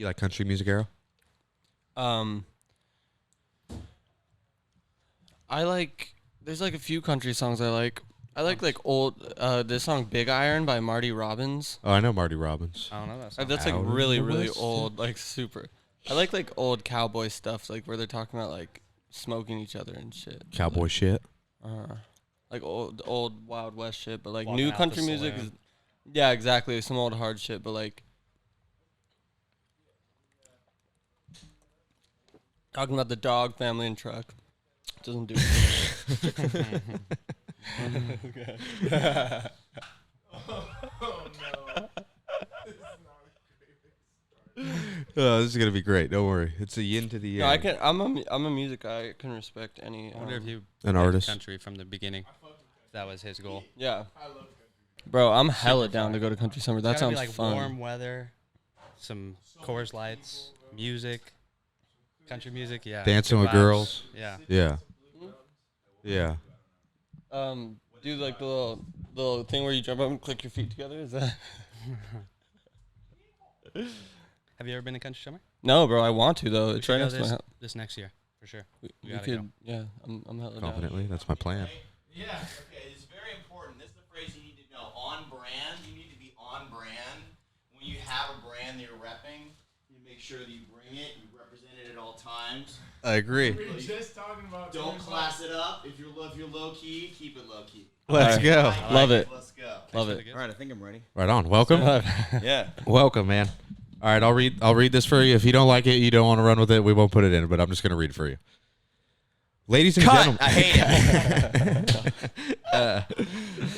like country music era? I like. There's like a few country songs I like. I like old. This song "Big Iron" by Marty Robbins. Oh, I know Marty Robbins. I don't know that song. That's like Out in really the really West. old, like super. I like old cowboy stuff, like where they're talking about like smoking each other and shit. Cowboy shit. Like old Wild West shit, but like Walking new out country the music is. saloon. Yeah, exactly. Some old hard shit, but like. Talking about the dog, family, and truck. Doesn't do it. Oh, this is gonna be great. Don't worry. It's a yin to the yang. No, I can. I'm a music guy. I can respect any. I wonder if you An liked artist. country from the beginning. That was his goal. Yeah. Bro, I'm hella down to go to country summer. That It's gotta sounds be like fun. warm weather, some Coors Lights, music, country music. Yeah. Dancing good with vibes. girls. Yeah. Yeah. Yeah. Do like the little thing where you jump up and click your feet together. Is that? Have you ever been to country summer? No, bro. I want to though. We It's should right go next to my this, house. this next year for sure. We gotta could. go. Yeah, I'm hella down. Confidently. That's my plan. Yeah, okay, it's very important. This is the phrase you need to know. On brand, you need to be on brand. When you have a brand that you're repping, you make sure that you bring it, you represent it at all times. I agree. We were just talking about. Don't class it up. If you're low key, keep it low key. Let's go. Love it. Let's go. Love it. All right, I think I'm ready. Right on. Welcome. Yeah. Welcome, man. All right, I'll read this for you. If you don't like it, you don't want to run with it, we won't put it in, but I'm just going to read it for you. Ladies and gentlemen. I hate it.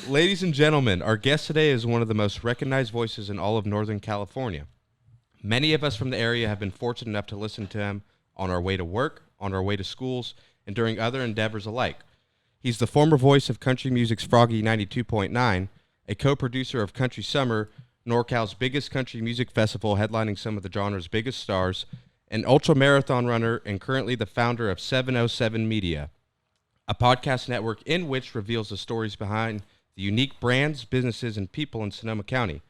Ladies and gentlemen, our guest today is one of the most recognized voices in all of Northern California. Many of us from the area have been fortunate enough to listen to him on our way to work, on our way to schools, and during other endeavors alike. He's the former voice of country music's Froggy 92.9, a co-producer of Country Summer, NorCal's biggest country music festival headlining some of the genre's biggest stars, an ultra-marathon runner, and currently the founder of 707 Media, a podcast network in which reveals the stories behind the unique brands, businesses, and people in Sonoma County.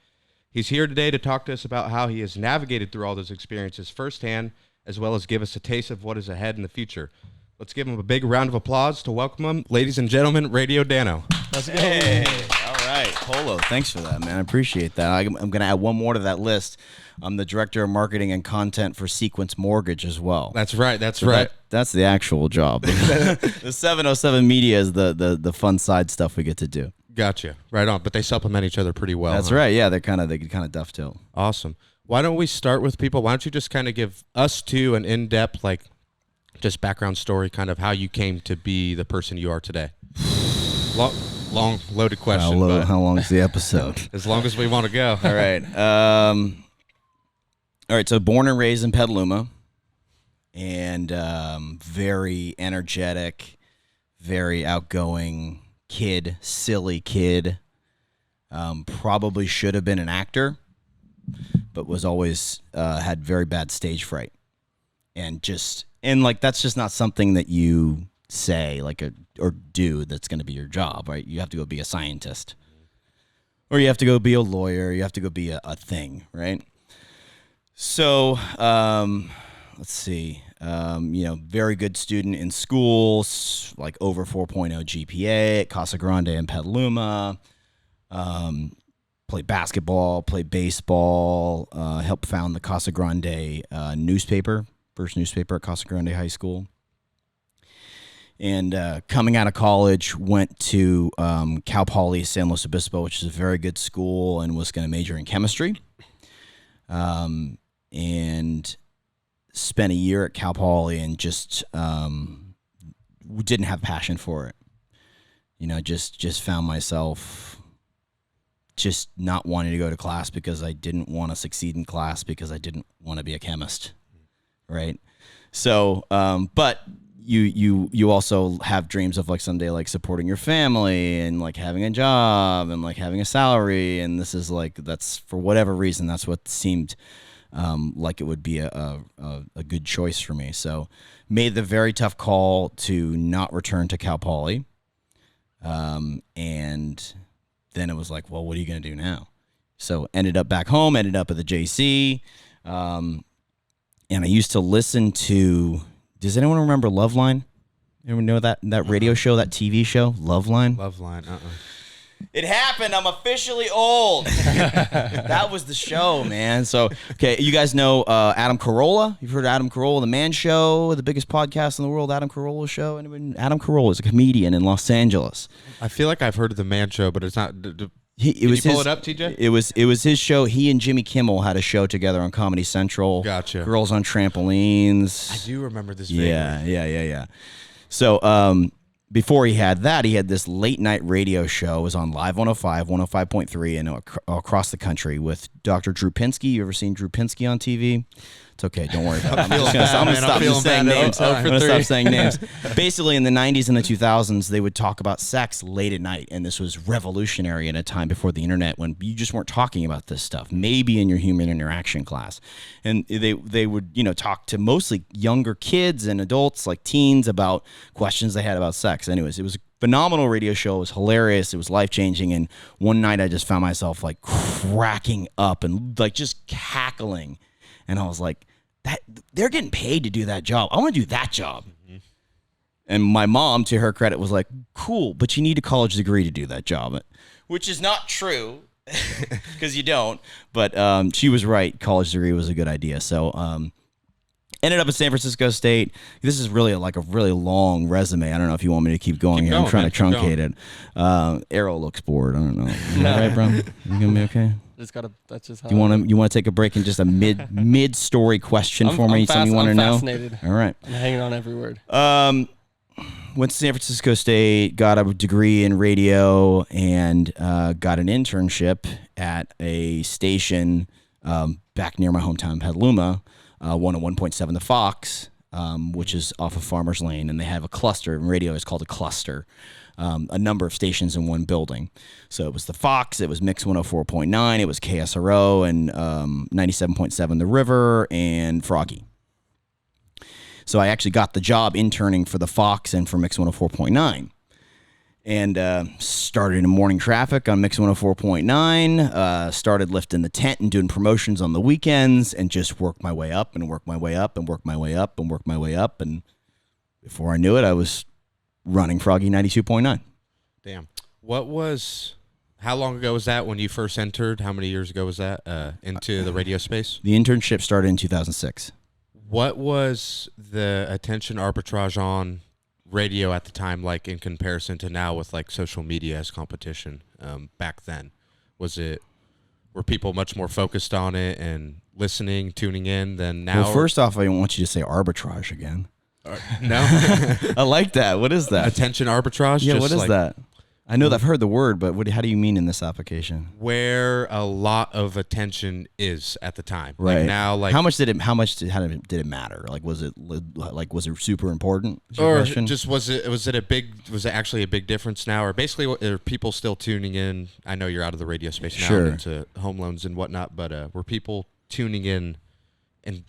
He's here today to talk to us about how he has navigated through all those experiences firsthand, as well as give us a taste of what is ahead in the future. Let's give him a big round of applause to welcome him. Ladies and gentlemen, Radio Dano. Let's go. Hey, all right, Polo. Thanks for that, man. I appreciate that. I'm going to add one more to that list. I'm the director of marketing and content for Sequence Mortgage as well. That's right. That's So right. that's the actual job. The 707 Media is the fun side stuff we get to do. Gotcha. Right on. But they supplement each other pretty well. That's huh? right. Yeah, they kind of dovetail. Awesome. Why don't we start with people? Why don't you just kind of give us two an in-depth, like, just background story, kind of how you came to be the person you are today? Long, loaded question. but How long is the episode? as long as we want to go. All right. All right. So born and raised in Petaluma, and very energetic, very outgoing kid, silly kid. Probably should have been an actor, but was always had very bad stage fright, and like that's just not something that you say or do that's going to be your job, right? You have to go be a scientist, or you have to go be a lawyer, you have to go be a thing, right? So let's see, very good student in school, like over 4.0 GPA at Casa Grande in Petaluma. Played basketball, played baseball, helped found the Casa Grande newspaper, first newspaper at Casa Grande High School. And coming out of college, went to Cal Poly San Luis Obispo, which is a very good school, and was going to major in chemistry. And spent a year at Cal Poly and just didn't have passion for it. Just found myself just not wanting to go to class because I didn't want to succeed in class because I didn't want to be a chemist, right? So, but you also have dreams of like someday like supporting your family and like having a job and like having a salary, and this is like that's for whatever reason that's what seemed like it would be a good choice for me. So made the very tough call to not return to Cal Poly, and then it was like, well, what are you going to do now? So ended up back home, ended up at the JC, and I used to listen to. Does anyone remember Loveline? Anyone know that radio show, that TV show, Loveline? Loveline. It happened. I'm officially old. That was the show, man. So, okay, you guys know Adam Carolla? You've heard of Adam Carolla, The Man Show, the biggest podcast in the world, Adam Carolla Show? Anyone? Adam Carolla is a comedian in Los Angeles. I feel like I've heard of the Man Show, but it's not. Can you pull it up, TJ? It was his show. He and Jimmy Kimmel had a show together on Comedy Central. Gotcha. Girls on Trampolines. I do remember this. Yeah. So, before he had that, he had this late night radio show. It was on Live 105, 105.3, and across the country with Dr. Drew Pinsky. You ever seen Drew Pinsky on TV? It's okay. Don't worry about it. I'm going to stop saying names. I'm going to stop saying names. Basically, in the 90s and the 2000s, they would talk about sex late at night, and this was revolutionary in a time before the internet when you just weren't talking about this stuff, maybe in your human interaction class. And they would, talk to mostly younger kids and adults, like teens, about questions they had about sex. Anyways, it was a phenomenal radio show. It was hilarious. It was life-changing. And one night I just found myself like cracking up and like just cackling. And I was like, they're getting paid to do that job. I want to do that job. Mm-hmm. And my mom, to her credit, was like, cool, but you need a college degree to do that job. Which is not true, because you don't. But she was right. College degree was a good idea. So ended up at San Francisco State. This is really like a really long resume. I don't know if you want me to keep going here. I'm trying to truncate it. Arrow looks bored. I don't know. You all right, bro? You going to be okay? That's just how. Do you want to take a break and just a mid story question for me? Something you want to know? Fascinated. All right. I'm hanging on every word. Went to San Francisco State, got a degree in radio, and got an internship at a station back near my hometown, Petaluma, 101.7 The Fox, which is off of Farmers Lane, and they have a cluster. In radio, it's called a cluster. A number of stations in one building. So it was the Fox, it was Mix 104.9, it was KSRO, and 97.7 The River, and Froggy. So I actually got the job interning for the Fox and for Mix 104.9. And started in morning traffic on Mix 104.9, started lifting the tent and doing promotions on the weekends, and just worked my way up and worked my way up and worked my way up and worked my way up. And before I knew it, I was running Froggy 92.9. Damn. How long ago was that when you first entered? How many years ago was that into the radio space? The internship started in 2006. What was the attention arbitrage on radio at the time like in comparison to now with like social media as competition back then? Were people much more focused on it and listening, tuning in than now? Well, first off, I want you to say arbitrage again. No? I like that. What is that? Attention arbitrage? Yeah, what is that? I know that I've heard the word, but how do you mean in this application? Where a lot of attention is at the time. Right. Like now, like how much did it matter? Like was it super important? Or just was it actually a big difference now? Or basically are people still tuning in? I know you're out of the radio space now into home loans and whatnot, but were people tuning in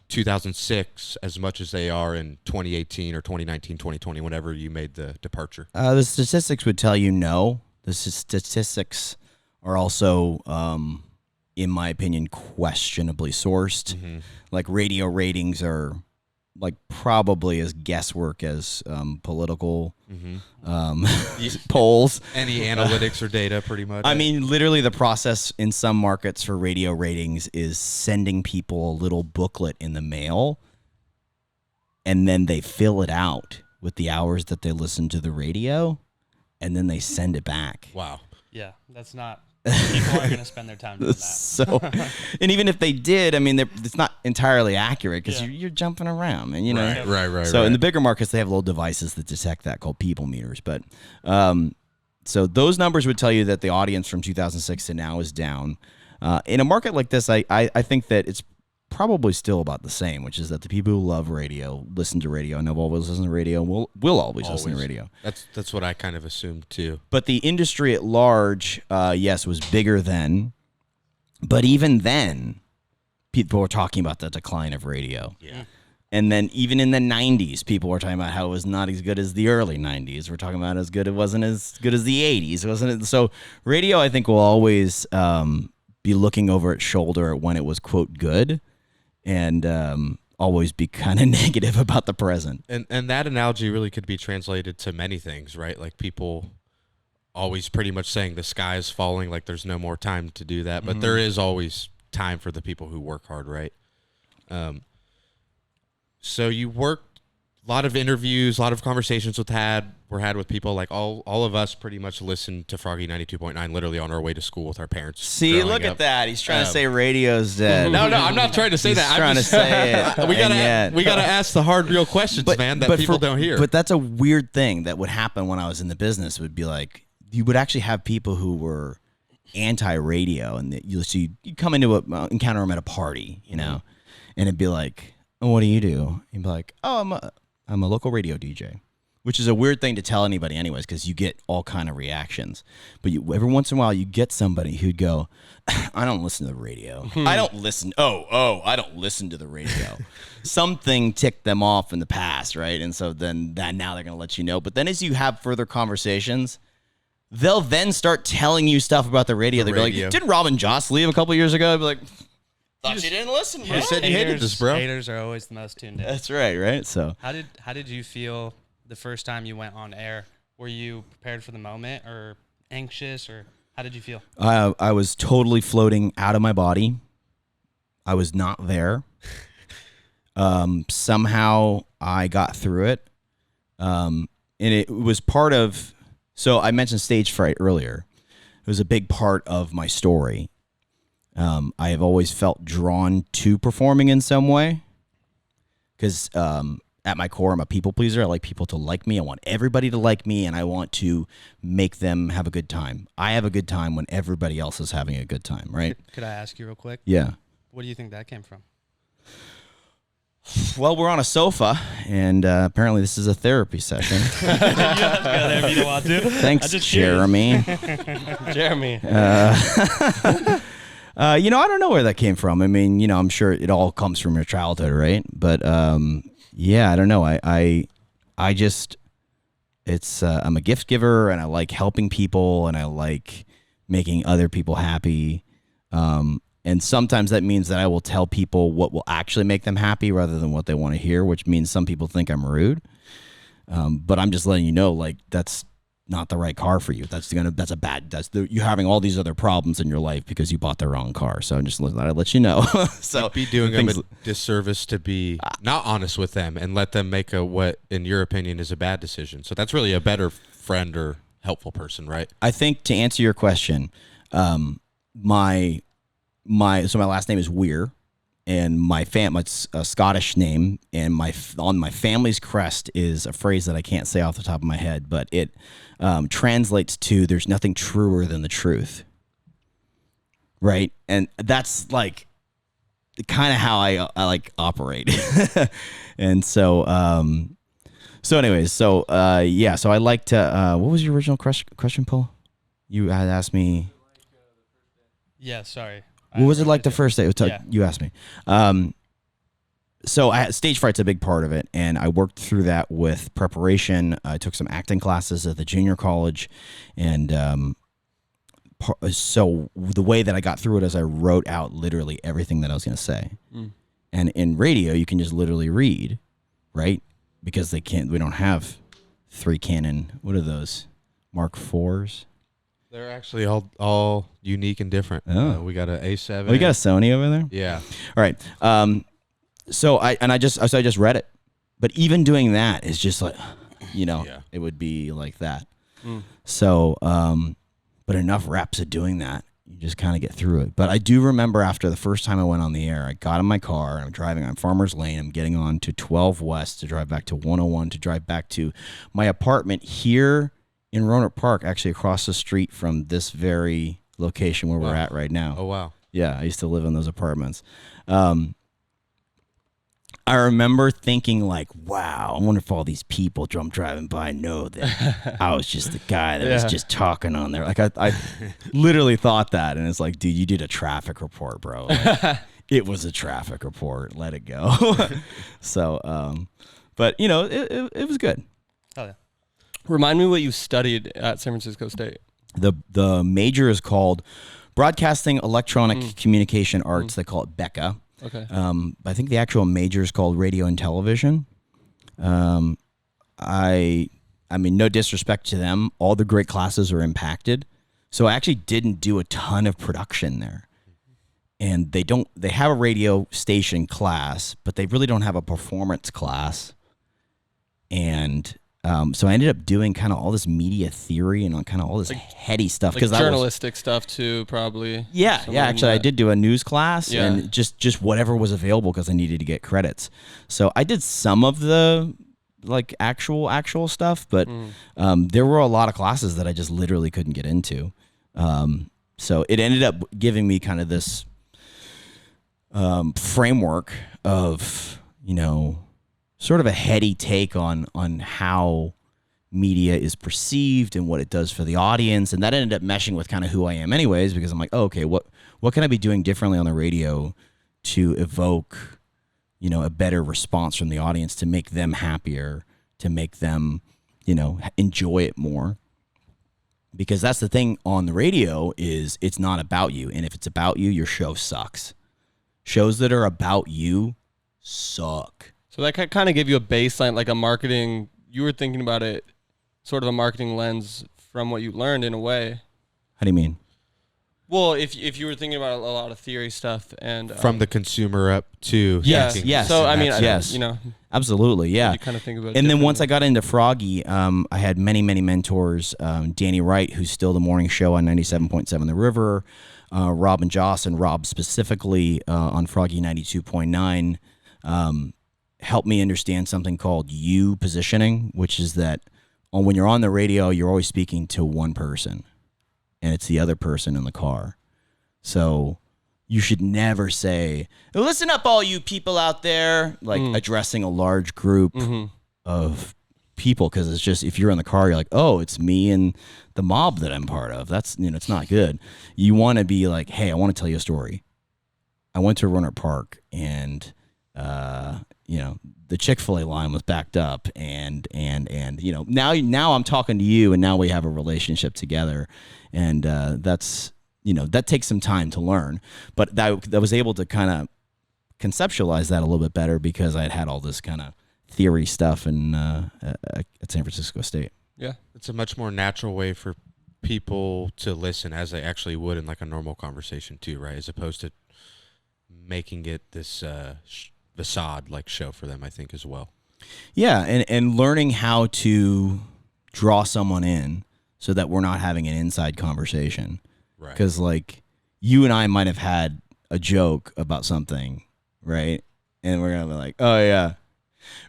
2006 as much as they are in 2018 or 2019, 2020, whenever you made the departure? The statistics would tell you no. The statistics are also, in my opinion, questionably sourced. Mm-hmm. Like radio ratings are like probably as guesswork as political polls. Any analytics or data, pretty much. I mean, literally the process in some markets for radio ratings is sending people a little booklet in the mail, and then they fill it out with the hours that they listen to the radio, and then they send it back. Wow. Yeah, that's not... People aren't going to spend their time doing that. So, and even if they did, I mean, it's not entirely accurate because you're jumping around, and Right. So in the bigger markets, they have little devices that detect that called people meters. But so those numbers would tell you that the audience from 2006 to now is down. In a market like this, I think that it's probably still about the same, which is that the people who love radio listen to radio and have always listened to radio and will always listen to radio. That's what I kind of assumed too. But the industry at large, yes, was bigger then. But even then, people were talking about the decline of radio. Yeah. And then even in the 90s, people were talking about how it was not as good as the early 90s. We're talking about it wasn't as good as the 80s. Wasn't it? So radio, I think, will always be looking over its shoulder when it was, quote, good. And always be kind of negative about the present. And that analogy really could be translated to many things, right? Like people always pretty much saying the sky is falling, like there's no more time to do that, but there is always time for the people who work hard, right? So you worked a lot of interviews, a lot of conversations were had with people. Like all of us pretty much listened to Froggy 92.9 literally on our way to school with our parents. See, look at that. He's trying to say radio's dead. No, I'm not trying to say that. I'm trying to say it. We gotta ask the hard, real questions, man, that people don't hear. But that's a weird thing that would happen when I was in the business. Would be like you would actually have people who were anti-radio, and you come into encounter them at a party, you know, and it'd be like, oh, what do you do? You'd be like, oh, I'm a local radio DJ, which is a weird thing to tell anybody anyways, because you get all kind of reactions. But every once in a while, you get somebody who'd go, I don't listen to the radio. I don't listen. I don't listen to the radio. Something ticked them off in the past, right? And so then now they're going to let you know. But then as you have further conversations, they'll then start telling you stuff about the radio. They'll be like, didn't Robin Joss leave a couple years ago? I'd be like, thought you didn't listen, bro. You said you hated this, bro. Haters are always the most tuned in. That's right? So How did you feel the first time you went on air? Were you prepared for the moment or anxious, or how did you feel? I was totally floating out of my body. I was not there. Somehow I got through it. And it was part of, so I mentioned stage fright earlier. It was a big part of my story. I have always felt drawn to performing in some way because at my core, I'm a people pleaser. I like people to like me. I want everybody to like me, and I want to make them have a good time. I have a good time when everybody else is having a good time, right? Could I ask you real quick? Yeah. What do you think that came from? Well, we're on a sofa, and apparently this is a therapy session. Thanks, Jeremy. Jeremy. I don't know where that came from. I mean, I'm sure it all comes from your childhood, right? But yeah, I don't know. I just, I'm a gift giver, and I like helping people, and I like making other people happy. And sometimes that means that I will tell people what will actually make them happy rather than what they want to hear, which means some people think I'm rude. But I'm just letting you know, like, that's not the right car for you. You're having all these other problems in your life because you bought the wrong car. So I'm just let you know. So you'd be doing them a disservice to be not honest with them and let them make what, in your opinion, is a bad decision. So that's really a better friend or helpful person, right? I think to answer your question, my last name is Weir, and it's a Scottish name, and on my family's crest is a phrase that I can't say off the top of my head, but it translates to "There's nothing truer than the truth." Right, and that's like kind of how I like operate, and so anyways, so I like to. What was your original question, Paul? You had asked me. Yeah, sorry. What was it like the first day? You asked me. So stage fright's a big part of it, and I worked through that with preparation. I took some acting classes at the junior college, and so the way that I got through it is I wrote out literally everything that I was going to say. And in radio, you can just literally read, right? Because we don't have 3 Canon. What are those? Mark IVs? They're actually all unique and different. Oh. We got an A7. Oh, you got a Sony over there? Yeah. All right. So I just read it, but even doing that is just like, it would be like that. So, but enough reps of doing that, you just kind of get through it. But I do remember after the first time I went on the air, I got in my car, I'm driving on Farmers Lane, I'm getting on to 12 West to drive back to 101 to drive back to my apartment here in Roanoke Park, actually across the street from this very location where we're at right now. Oh, wow. Yeah, I used to live in those apartments. I remember thinking like, wow, I wonder if all these people driving by know that I was just the guy that was just talking on there. Like I literally thought that, and it's like, dude, you did a traffic report, bro. Like, it was a traffic report. Let it go. So, but it was good. Oh yeah. Remind me what you studied at San Francisco State. The major is called Broadcasting Electronic Communication Arts. They call it BECA. Okay. I think the actual major is called radio and television. I mean, no disrespect to them. All the great classes are impacted. So I actually didn't do a ton of production there. And they have a radio station class, but they really don't have a performance class. And so I ended up doing kind of all this media theory and kind of all this heady stuff. Like journalistic stuff too, probably. Yeah. Actually, I did do a news class and just whatever was available because I needed to get credits. So I did some of the like actual stuff, but there were a lot of classes that I just literally couldn't get into. So it ended up giving me kind of this framework of, sort of a heady take on how media is perceived and what it does for the audience. And that ended up meshing with kind of who I am anyways, because I'm like, oh, okay, what can I be doing differently on the radio to evoke, a better response from the audience, to make them happier, to make them, enjoy it more. Because that's the thing on the radio is it's not about you. And if it's about you, your show sucks. Shows that are about you suck. So that kind of gave you a baseline, like a marketing, you were thinking about it, sort of a marketing lens from what you learned in a way. How do you mean? Well, if you were thinking about a lot of theory stuff and from the consumer up to yes. So I mean, yes, absolutely, yeah. You kind of think about it. And then once I got into Froggy, I had many mentors. Danny Wright, who's still the morning show on 97.7 The River. Rob and Joss, and Rob specifically on Froggy 92.9, helped me understand something called you positioning, which is that when you're on the radio, you're always speaking to one person, and it's the other person in the car. So you should never say, listen up, all you people out there, like addressing a large group of people, because it's just, if you're in the car, you're like, oh, it's me and the mob that I'm part of. That's, it's not good. You want to be like, hey, I want to tell you a story. I went to Runner Park, and the Chick-fil-A line was backed up, and now I'm talking to you, and now we have a relationship together, and that's, that takes some time to learn, but that was able to kind of conceptualize that a little bit better because I had all this kind of theory stuff at San Francisco State. Yeah, it's a much more natural way for people to listen as they actually would in like a normal conversation too, right? As opposed to making it this facade like show for them, I think, as well. Yeah, and learning how to draw someone in so that we're not having an inside conversation. Right. Because like you and I might have had a joke about something, right? And we're gonna be like, oh yeah,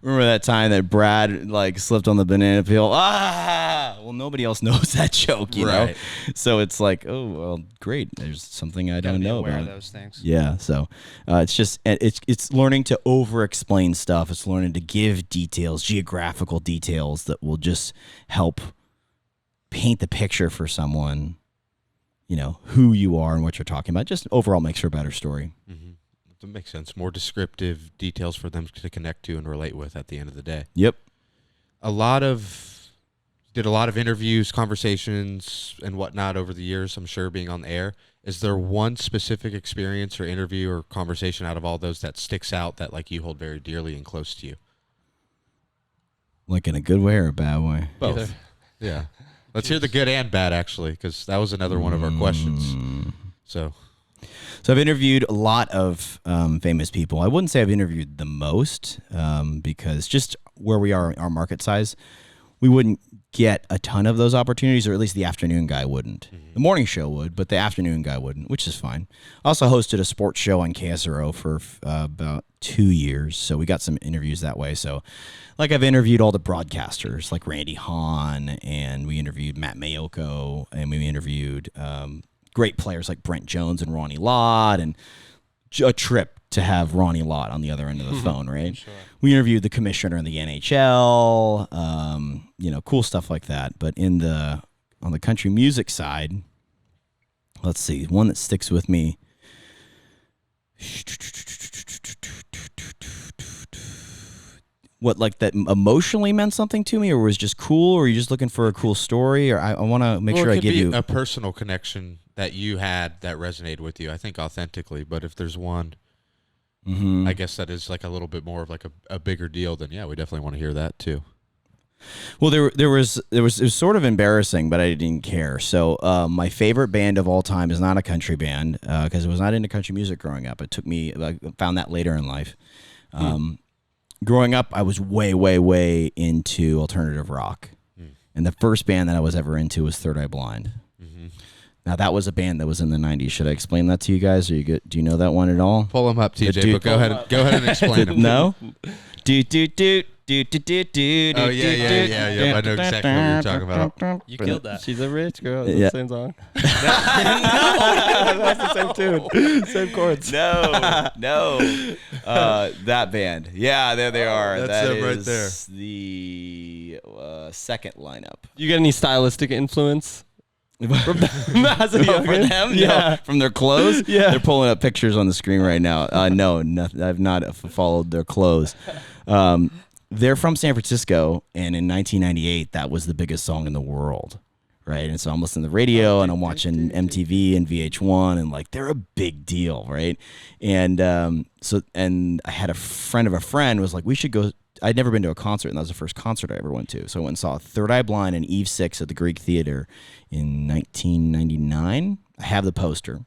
remember that time that Brad like slipped on the banana peel? Well, nobody else knows that joke, you know? So it's like, oh, well, great. There's something I don't know about. Of those things. Yeah. So it's just, it's learning to over-explain stuff. It's learning to give details, geographical details that will just help paint the picture for someone, who you are and what you're talking about. Just overall makes for a better story. Mm-hmm. That makes sense. More descriptive details for them to connect to and relate with at the end of the day. Yep. Did a lot of interviews, conversations, and whatnot over the years, I'm sure, being on the air. Is there one specific experience or interview or conversation out of all those that sticks out that like you hold very dearly and close to you? Like in a good way or a bad way? Both. Either. Yeah. Let's hear the good and bad, actually, because that was another one of our questions. So I've interviewed a lot of famous people. I wouldn't say I've interviewed the most because just where we are, our market size, we wouldn't get a ton of those opportunities, or at least the afternoon guy wouldn't. The morning show would, but the afternoon guy wouldn't, which is fine. I also hosted a sports show on KSRO for about 2 years, so we got some interviews that way. So like I've interviewed all the broadcasters like Randy Hahn, and we interviewed Matt Mayoko, and we interviewed great players like Brent Jones and Ronnie Lott, and a trip to have Ronnie Lott on the other end of the phone, right? Sure. We interviewed the commissioner in the NHL, cool stuff like that. But on the country music side, let's see, one that sticks with me. What, like that emotionally meant something to me, or was just cool, or are you just looking for a cool story? Or I want to make sure I give you a personal connection that you had that resonated with you, I think authentically, but if there's one. I guess that is like a little bit more of like a bigger deal, then yeah, we definitely want to hear that too. Well, it was sort of embarrassing, but I didn't care. So my favorite band of all time is not a country band because I was not into country music growing up. It took me, I found that later in life. Growing up, I was way into alternative rock. And the first band that I was ever into was Third Eye Blind. Now, that was a band that was in the 90s. Should I explain that to you guys? Are you good? Do you know that one at all? Pull them up, TJ, but go ahead and explain them. No? Do. Oh, yeah. I know exactly what you're talking about. You killed that. She's a rich girl. Yeah. Same song. That's the same tune. Same chords. No. That band. Yeah, there they are. That's them right is there. The second lineup. You get any stylistic influence? From as a From youngin'? them? Yeah. No. From their clothes? Yeah. They're pulling up pictures on the screen right now. No, I've not followed their clothes. They're from San Francisco, and in 1998, that was the biggest song in the world, right? And so I'm listening to the radio, and I'm watching MTV and VH1, and like they're a big deal, right? And and I had a friend of a friend was like, we should go. I'd never been to a concert, and that was the first concert I ever went to. So I went and saw Third Eye Blind and Eve 6 at the Greek Theater in 1999. I have the poster.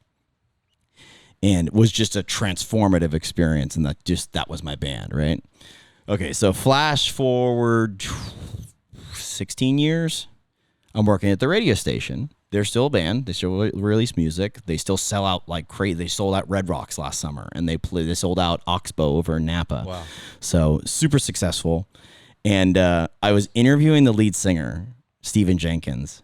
And it was just a transformative experience, and that was my band, right? Okay, so flash forward 16 years. I'm working at the radio station. They're still a band. They still release music. They still sell out like crazy. They sold out Red Rocks last summer, and they sold out Oxbow over in Napa. Wow. So super successful. And I was interviewing the lead singer, Stephen Jenkins,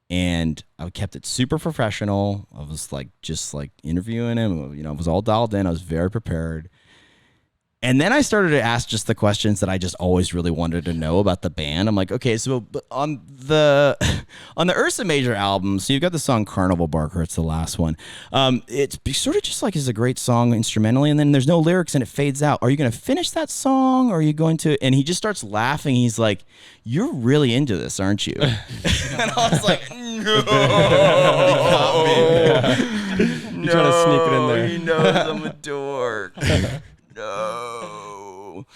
and I kept it super professional. I was just interviewing him. I was all dialed in. I was very prepared. And then I started to ask just the questions that I just always really wanted to know about the band. I'm like, okay, so on the Ursa Major album, so you've got the song Carnival Barker. It's the last one. It's sort of just like it's a great song instrumentally, and then there's no lyrics and it fades out. Are you going to finish that song, or are you going to? And he just starts laughing. He's like, "You're really into this, aren't you?" And I was like, "No." You're trying to sneak it in there. He knows I'm a dork. No.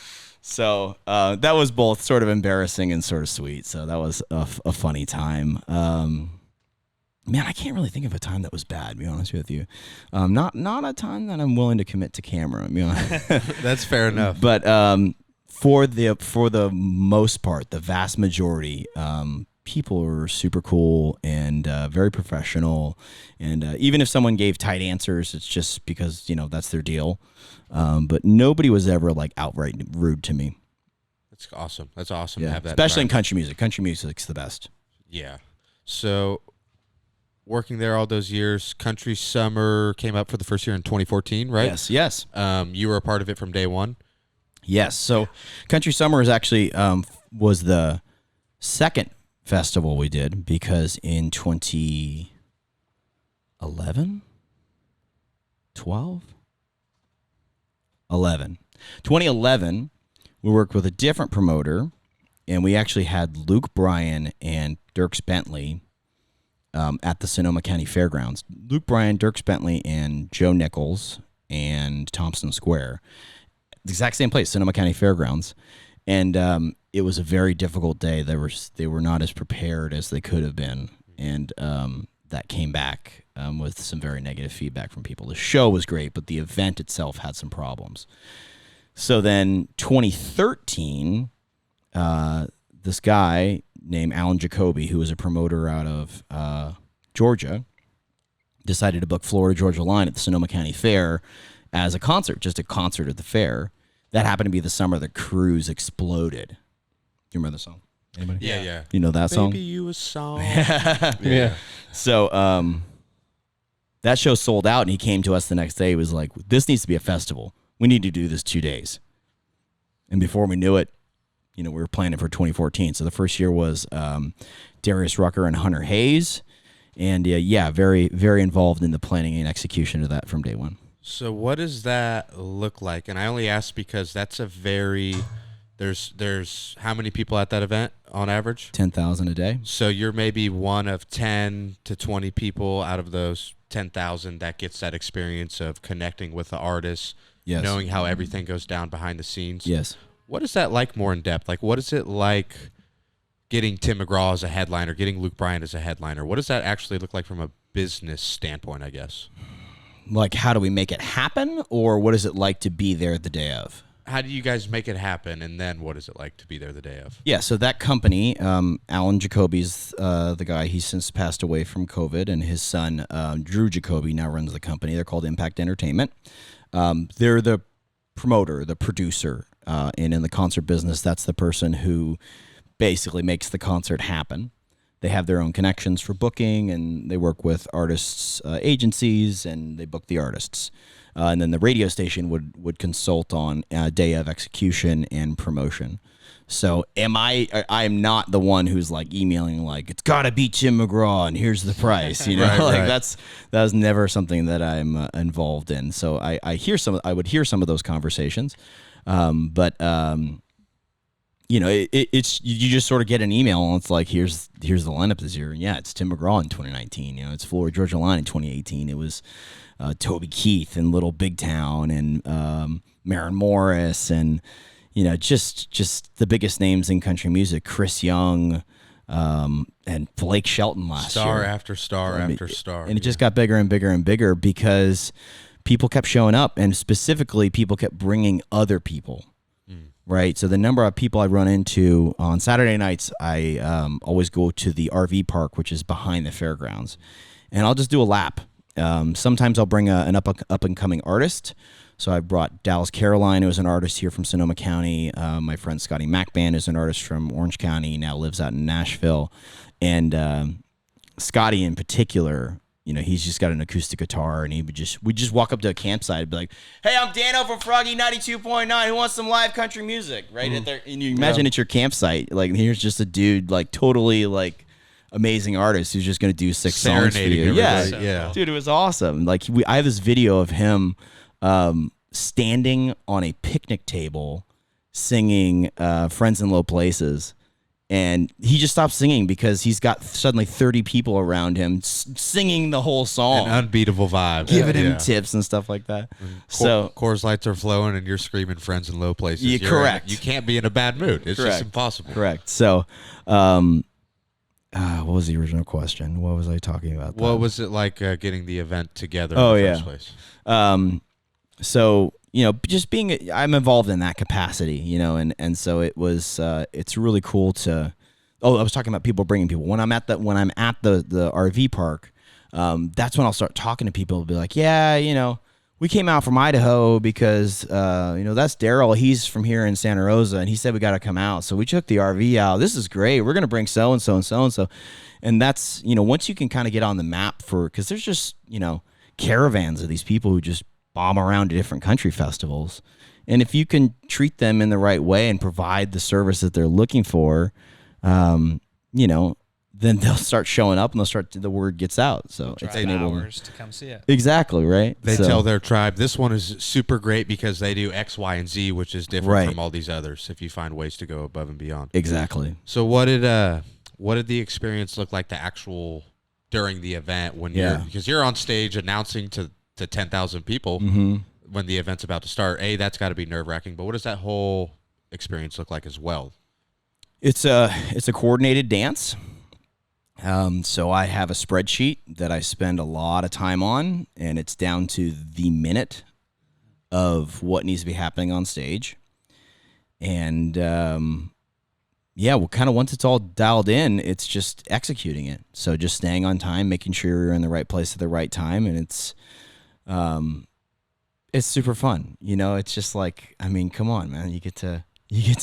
So that was both sort of embarrassing and sort of sweet. So that was a funny time. Man, I can't really think of a time that was bad, to be honest with you. Not a time that I'm willing to commit to camera. That's fair enough. But for the most part, the vast majority, people were super cool and very professional. And even if someone gave tight answers, it's just because, that's their deal. But nobody was ever like outright rude to me. That's awesome. That's awesome Yeah, to have that. especially in country music. Country music's the best. Yeah. So working there all those years, Country Summer came up for the first year in 2014, right? Yes. You were a part of it from day one? Yes. So Country Summer is actually was the second festival we did, because in 2011, 2011, we worked with a different promoter, and we actually had Luke Bryan and Dierks Bentley at the Sonoma County Fairgrounds. Luke Bryan, Dierks Bentley, and Joe Nichols and Thompson Square. The exact same place, Sonoma County Fairgrounds. And it was a very difficult day. They were not as prepared as they could have been. And that came back with some very negative feedback from people. The show was great, but the event itself had some problems. So then 2013, this guy named Alan Jacoby, who was a promoter out of Georgia, decided to book Florida Georgia Line at the Sonoma County Fair as a concert, just a concert at the fair. That happened to be the summer the cruise exploded. Do you remember the song? Anybody? Yeah. You know that song? Baby, you a song. Yeah. So that show sold out, and he came to us the next day. He was like, this needs to be a festival. We need to do this 2 days. And before we knew it, we were planning for 2014. So the first year was Darius Rucker and Hunter Hayes. And very, very involved in the planning and execution of that from day one. So what does that look like? And I only ask because that's a very... There's how many people at that event on average? 10,000 a day. So you're maybe one of 10 to 20 people out of those 10,000 that gets that experience of connecting with the artists, Yes. knowing how everything goes down behind the scenes. Yes. What is that like more in depth? Like, what is it like getting Tim McGraw as a headliner, getting Luke Bryan as a headliner? What does that actually look like from a business standpoint, I guess? Like, how do we make it happen, or what is it like to be there the day of? How do you guys make it happen, and then what is it like to be there the day of? Yeah, so that company, Alan Jacoby's the guy. He's since passed away from COVID, and his son, Drew Jacoby, now runs the company. They're called Impact Entertainment. They're the promoter, the producer, and in the concert business, that's the person who basically makes the concert happen. They have their own connections for booking, and they work with artists' agencies, and they book the artists. And then the radio station would consult on day of execution and promotion. So I'm not the one who's like emailing like, it's got to be Tim McGraw and here's the price, you know. Right. That was never something that I'm involved in. So I would hear some of those conversations, but you know, it's you just sort of get an email and it's like, here's the lineup this year. And yeah, it's Tim McGraw in 2019. You know, it's Florida Georgia Line in 2018. It was Toby Keith and Little Big Town and Maren Morris and, you know, just the biggest names in country music, Chris Young and Blake Shelton last year. Star after star after star. And it just got bigger and bigger and bigger because people kept showing up, and specifically people kept bringing other people. Right. So the number of people I run into on Saturday nights, I always go to the RV park, which is behind the fairgrounds, and I'll just do a lap. Sometimes I'll bring an up and coming artist. So I brought Dallas Caroline, who is an artist here from Sonoma County. My friend Scotty MacBand is an artist from Orange County, now lives out in Nashville. And Scotty in particular, you know, he's just got an acoustic guitar, and we'd just walk up to a campsite and be like, hey, I'm Dano from Froggy 92.9. Who wants some live country music? Right? And you imagine it's your campsite. Like, here's just a dude, like, totally, like, amazing artist who's just going to do 6 songs for you. Yeah. Dude, it was awesome. Like, I have this video of him standing on a picnic table singing Friends in Low Places. And he just stopped singing because he's got suddenly 30 people around him singing the whole song. An unbeatable vibe. Giving him tips and stuff like that. So Coors Lights are flowing and you're screaming Friends in Low Places. Yeah, correct. You can't be in a bad mood. It's Correct. just impossible. Correct. So what was the original question? What was I talking about? What was it like getting the event together Oh, in the yeah. first place? So, you know, just I'm involved in that capacity, you know, and so it was, it's really cool to, I was talking about people bringing people. When I'm at the RV park, that's when I'll start talking to people. I'll be like, yeah, you know, we came out from Idaho because, you know, that's Daryl. He's from here in Santa Rosa, and he said we got to come out. So we took the RV out. This is great. We're going to bring so-and-so and so-and-so. And that's, you know, once you can kind of get on the map because there's just, you know, caravans of these people who just bomb around to different country festivals. And if you can treat them in the right way and provide the service that they're looking for, you know, then they'll start showing up and the word gets out. So Drive been able hours to come see it. Exactly, right? They So- tell their tribe, this one is super great because they do X, Y, and Z, which is different Right. from all these others if you find ways to go above and beyond. Exactly. So what did the experience look like during the event when because you're on stage announcing to 10,000 people when the event's about to start? That's got to be nerve-wracking, but what does that whole experience look like as well? It's a coordinated dance. So I have a spreadsheet that I spend a lot of time on, and it's down to the minute of what needs to be happening on stage. And once it's all dialed in, it's just executing it. So just staying on time, making sure you're in the right place at the right time, and it's super fun. You know, it's just like, I mean, come on, man, you get to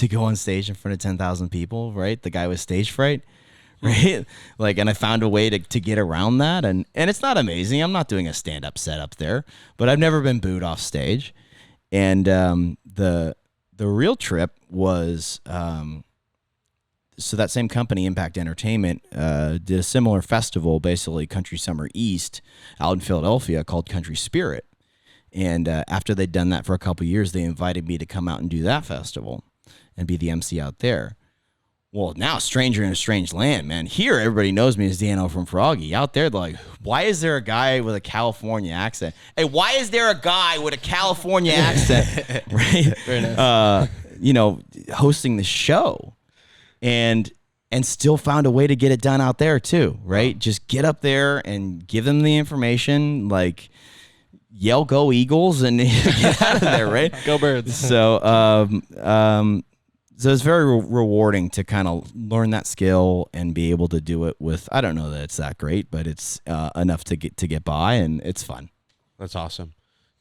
go on stage in front of 10,000 people, right? The guy with stage fright, right? Like, and I found a way to get around that, and it's not amazing. I'm not doing a stand-up set up there, but I've never been booed off stage. And the real trip was so that same company, Impact Entertainment, did a similar festival, basically Country Summer East, out in Philadelphia called Country Spirit. And after they'd done that for a couple of years, they invited me to come out and do that festival and be the MC out there. Well, now stranger in a strange land, man. Here, everybody knows me as Dano from Froggy. Out there, they're like, why is there a guy with a California accent? Hey, why is there a guy with a California accent, right? Very nice. Hosting the show, and still found a way to get it done out there too, right? Wow. Just get up there and give them the information, like yell "Go Eagles" and get out of there, right? Go Birds. So it's very rewarding to kind of learn that skill and be able to do it with. I don't know that it's that great, but it's enough to get by, and it's fun. That's awesome.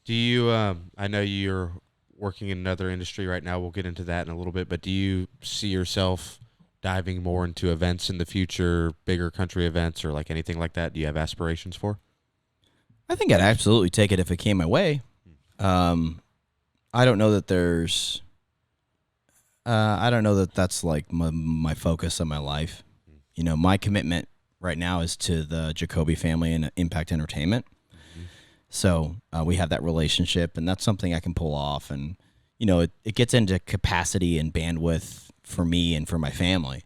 Do you? I know you're working in another industry right now. We'll get into that in a little bit, but do you see yourself diving more into events in the future, bigger country events, or like anything like that? Do you have aspirations for? I think I'd absolutely take it if it came my way. I don't know that there's. I don't know that that's like my focus of my life. You know, my commitment right now is to the Jacoby family and Impact Entertainment. Mm-hmm. So we have that relationship, and that's something I can pull off. And, you know, it gets into capacity and bandwidth for me and for my family.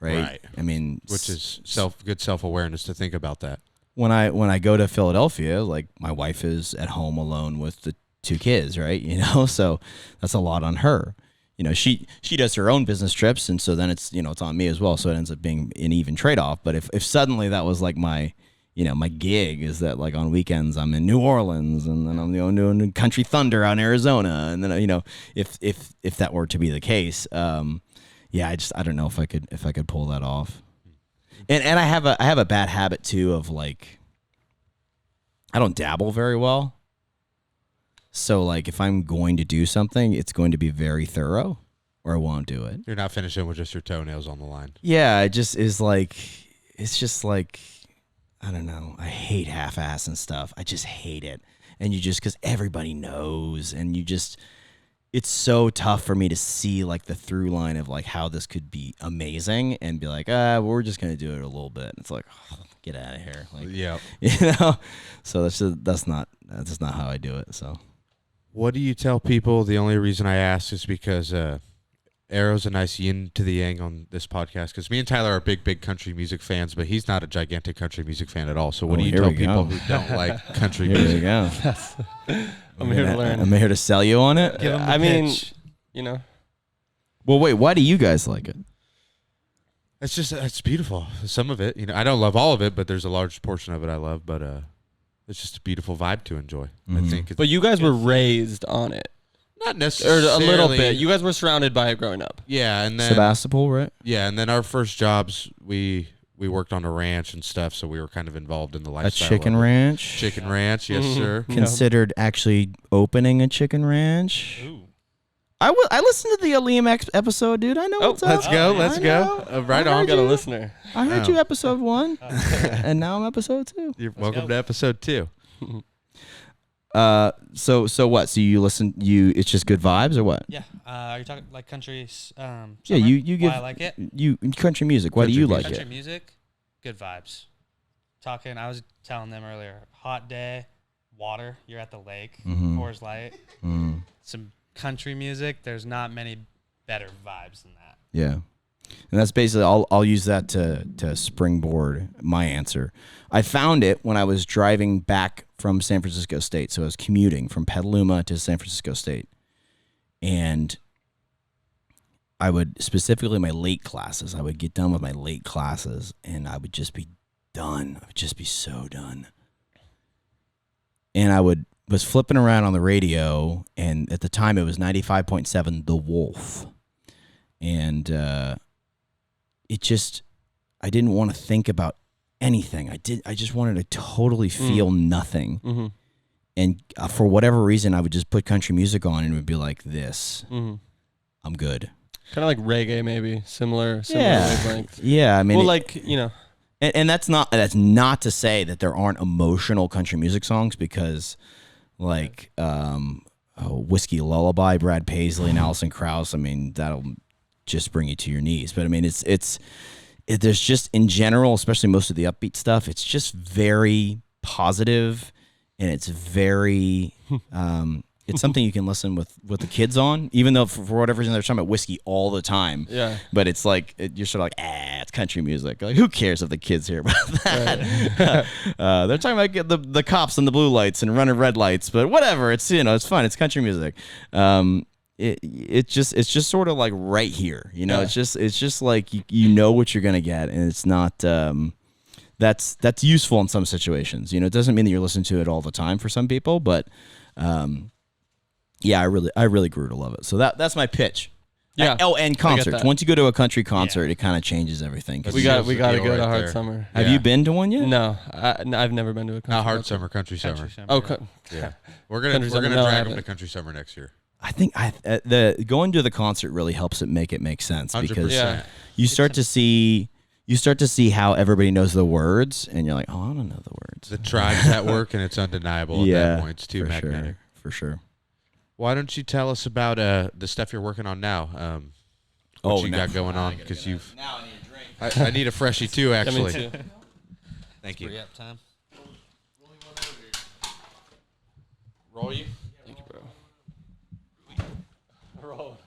Right. I mean, which is good self-awareness to think about that. When I go to Philadelphia, like my wife is at home alone with the 2 kids, right? You know, so that's a lot on her. You know, she does her own business trips, and so then it's on me as well. So it ends up being an even trade-off. But if suddenly that was like my gig is that like on weekends I'm in New Orleans, and then I'm doing Country Thunder out in Arizona, and then if that were to be the case, I don't know if I could pull that off. And I have a bad habit too of like I don't dabble very well. So, like, if I'm going to do something, it's going to be very thorough, or I won't do it. You're not finishing with just your toenails on the line. Yeah, it's just like, I don't know. I hate half-ass and stuff. I just hate it. And because everybody knows, and it's so tough for me to see, like, the through line of, like, how this could be amazing and be like, we're just going to do it a little bit. It's like, get out of here. Like, yeah. So that's not how I do it, so. What do you tell people? The only reason I ask is because Arrow's a nice yin to the yang on this podcast, because me and Tyler are big country music fans, but he's not a gigantic country music fan at all. So what do you tell people who don't like country music? Here we go. I'm here to learn. I'm here to sell you on it. Give 'em the I mean, pitch. Well, wait, why do you guys like it? It's beautiful. Some of it, I don't love all of it, but there's a large portion of it I love, but it's just a beautiful vibe to enjoy. Mm-hmm. I think. But you guys were raised on it. Not necessarily. Or a little bit. You guys were surrounded by it growing up. Yeah, and then Sebastopol, right? Yeah, and then our first jobs, we worked on a ranch and stuff, so we were kind of involved in the lifestyle. A chicken ranch? Chicken ranch, yes, sir. Considered actually opening a chicken ranch? Ooh. I listened to the Liam X episode, dude. I know what's up. Let's go. Right on. Got a listener. I heard you episode 1, and now I'm episode 2. You're welcome to episode 2. So what? So you listen? It's just good vibes, or what? Yeah. Are you talking like country? Yeah, you give. Why I like it. You country music. Why do you like Country it? music, good vibes. I was telling them earlier. Hot day, water. You're at the lake. Mm-hmm. Coors Light. Mm. Some country music. There's not many better vibes than that. Yeah. And that's basically, I'll use that to springboard my answer. I found it when I was driving back from San Francisco State. So I was commuting from Petaluma to San Francisco State. And I would, specifically my late classes, I would get done with my late classes and I would just be done. I would just be so done. And I was flipping around on the radio, and at the time it was 95.7 The Wolf. And I didn't want to think about anything. I just wanted to totally feel nothing. Mm-hmm. And for whatever reason, I would just put country music on and it would be like this. Mm-hmm. I'm good. Kind of like reggae, maybe similar wavelength. Yeah, I mean, and that's not to say that there aren't emotional country music songs, because like Whiskey Lullaby, Brad Paisley and Alison Krauss, I mean, that'll just bring you to your knees. But I mean, there's just, in general, especially most of the upbeat stuff, it's just very positive, and it's very it's something you can listen with the kids on, even though for whatever reason they're talking about whiskey all the time. Yeah. But it's like you're sort of like, it's country music. Like, who cares if the kids hear about that? Right. They're talking about the cops and the blue lights and running red lights, but whatever. It's it's fun. It's country music. It's just sort of like right here. It's just like you know what you're gonna get, and it's not. That's useful in some situations. It doesn't mean that you're listening to it all the time for some people, but. Yeah, I really grew to love it. So that's my pitch. Yeah. And concerts. Once you go to a country concert, it kind of changes everything. We got to go to right Hard there. Summer. Have you been to one yet? No, I've never been to a country. Not Hard concert. Summer, Country Summer. Oh, Yeah, we're gonna Country Summer, no, I drag them haven't. to Country Summer next year. I think the going to the concert really helps it make sense 100%. because Yeah. you start to see how everybody knows the words, and you're like, oh, I don't know the words. The tribe's at work, and it's undeniable at that point. It's too magnetic. For sure. Why don't you tell us about the stuff you're working on now? What you got going on? Because you've. Now I need a drink. I need a freshie too, Yeah, actually. me too. Thank you. Free-up time. Roll you. Thank you, bro. Roll.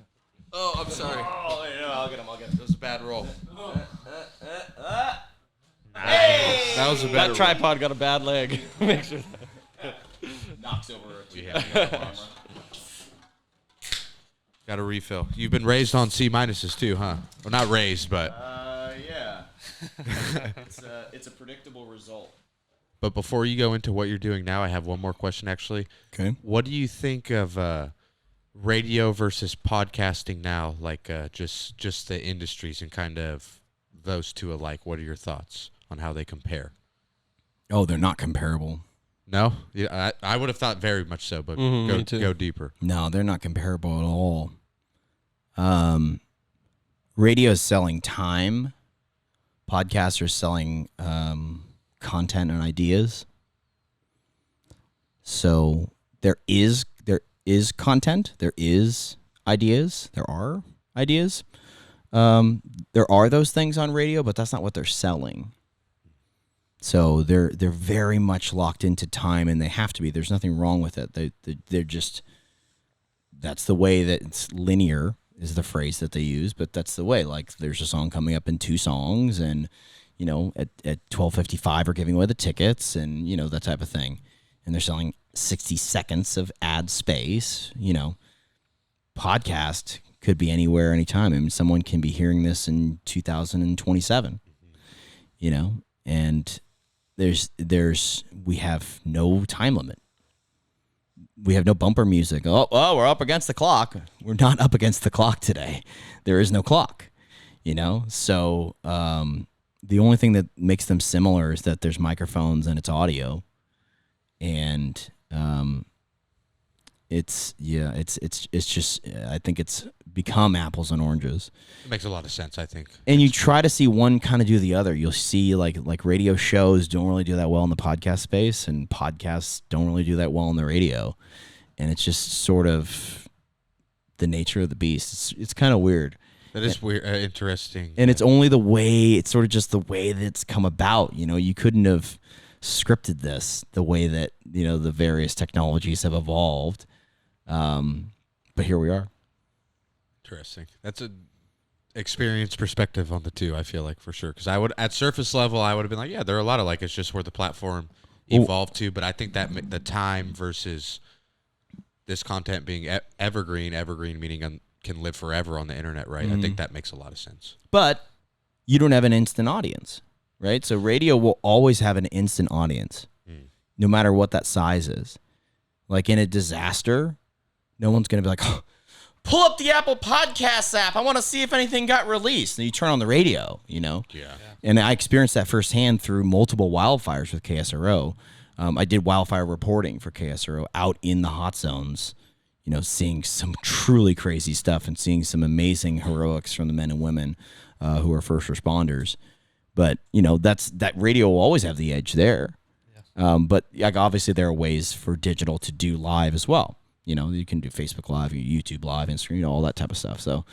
Oh, I'm sorry. Oh, no, I'll get him. That was a bad roll. Hey! That was a bad That roll. tripod got a bad leg. Make sure. Knocks over. Got a refill. You've been raised on C minuses too, huh? Well, not raised, but. Yeah. It's a predictable result. But before you go into what you're doing now, I have one more question actually. Okay. What do you think of radio versus podcasting now? Like just the industries and kind of those two alike. What are your thoughts on how they compare? Oh, they're not comparable. No, yeah, I would have thought very much so, but me too. go deeper. No, they're not comparable at all. Radio is selling time. Podcasts are selling content and ideas. So there is content. There is ideas. There are ideas. There are those things on radio, but that's not what they're selling. So they're very much locked into time, and they have to be. There's nothing wrong with it. They're just, that's the way that it's linear is the phrase that they use, but that's the way. Like there's a song coming up in 2 songs, and at 12:55 we're giving away the tickets, and that type of thing. And they're selling 60 seconds of ad space. Podcast could be anywhere, anytime. I mean, someone can be hearing this in 2027. And we have no time limit. We have no bumper music. Oh, we're up against the clock. We're not up against the clock today. There is no clock, So the only thing that makes them similar is that there's microphones and it's audio, and it's just I think it's become apples and oranges. It makes a lot of sense, I think. And you try to see one kind of do the other. You'll see like radio shows don't really do that well in the podcast space, and podcasts don't really do that well in the radio. And it's just sort of the nature of the beast. It's kind of weird. That is weird, interesting. And it's only the way, it's sort of just the way that it's come about. You couldn't have scripted this the way that, the various technologies have evolved. But here we are. Interesting. That's a experienced perspective on the two, I feel like, for sure. Because I would, at surface level, I would have been like, yeah, there are a lot of like, it's just where the platform evolved to. But I think that the time versus this content being evergreen meaning can live forever on the internet, right? I think that makes a lot of sense. But you don't have an instant audience, right? So radio will always have an instant audience, no matter what that size is. Like in a disaster, no one's going to be like, oh, pull up the Apple Podcasts app. I want to see if anything got released. And you turn on the radio, Yeah. And I experienced that firsthand through multiple wildfires with KSRO. I did wildfire reporting for KSRO out in the hot zones, seeing some truly crazy stuff and seeing some amazing heroics from the men and women who are first responders. But, that radio will always have the edge there. Yeah. But like, obviously there are ways for digital to do live as well. You can do Facebook Live, YouTube Live, Instagram, all that type of stuff. So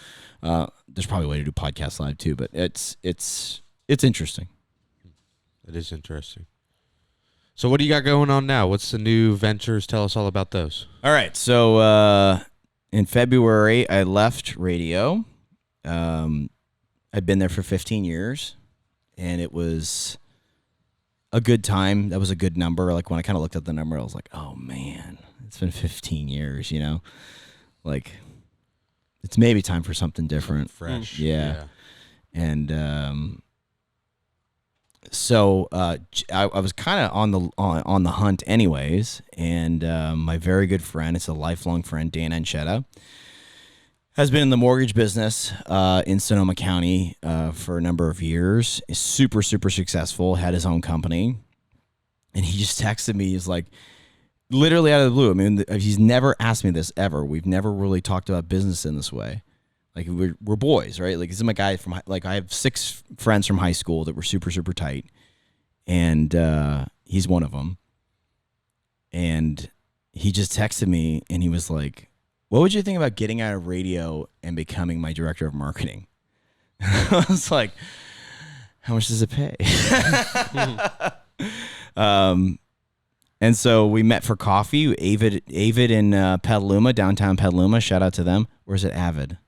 there's probably a way to do podcast live too, but it's interesting. It is interesting. So what do you got going on now? What's the new ventures? Tell us all about those. All right. So in February, I left radio. I'd been there for 15 years, and it was a good time. That was a good number. Like when I kind of looked at the number, I was like, oh man, it's been 15 years, you know? Like it's maybe time for something different. Fresh. Yeah. And so I was kind of on the hunt anyways, and my very good friend, it's a lifelong friend, Dano, has been in the mortgage business in Sonoma County for a number of years. Is super, super successful, had his own company. And he just texted me. He's like, literally out of the blue. I mean, he's never asked me this ever. We've never really talked about business in this way. Like, we're boys, right? Like, this is my guy from, like, I have 6 friends from high school that were super, super tight. And he's one of them. And he just texted me, and he was like, what would you think about getting out of radio and becoming my director of marketing? I was like, how much does it pay? And so we met for coffee. Avid in Petaluma, downtown Petaluma. Shout out to them. Or is it Avid?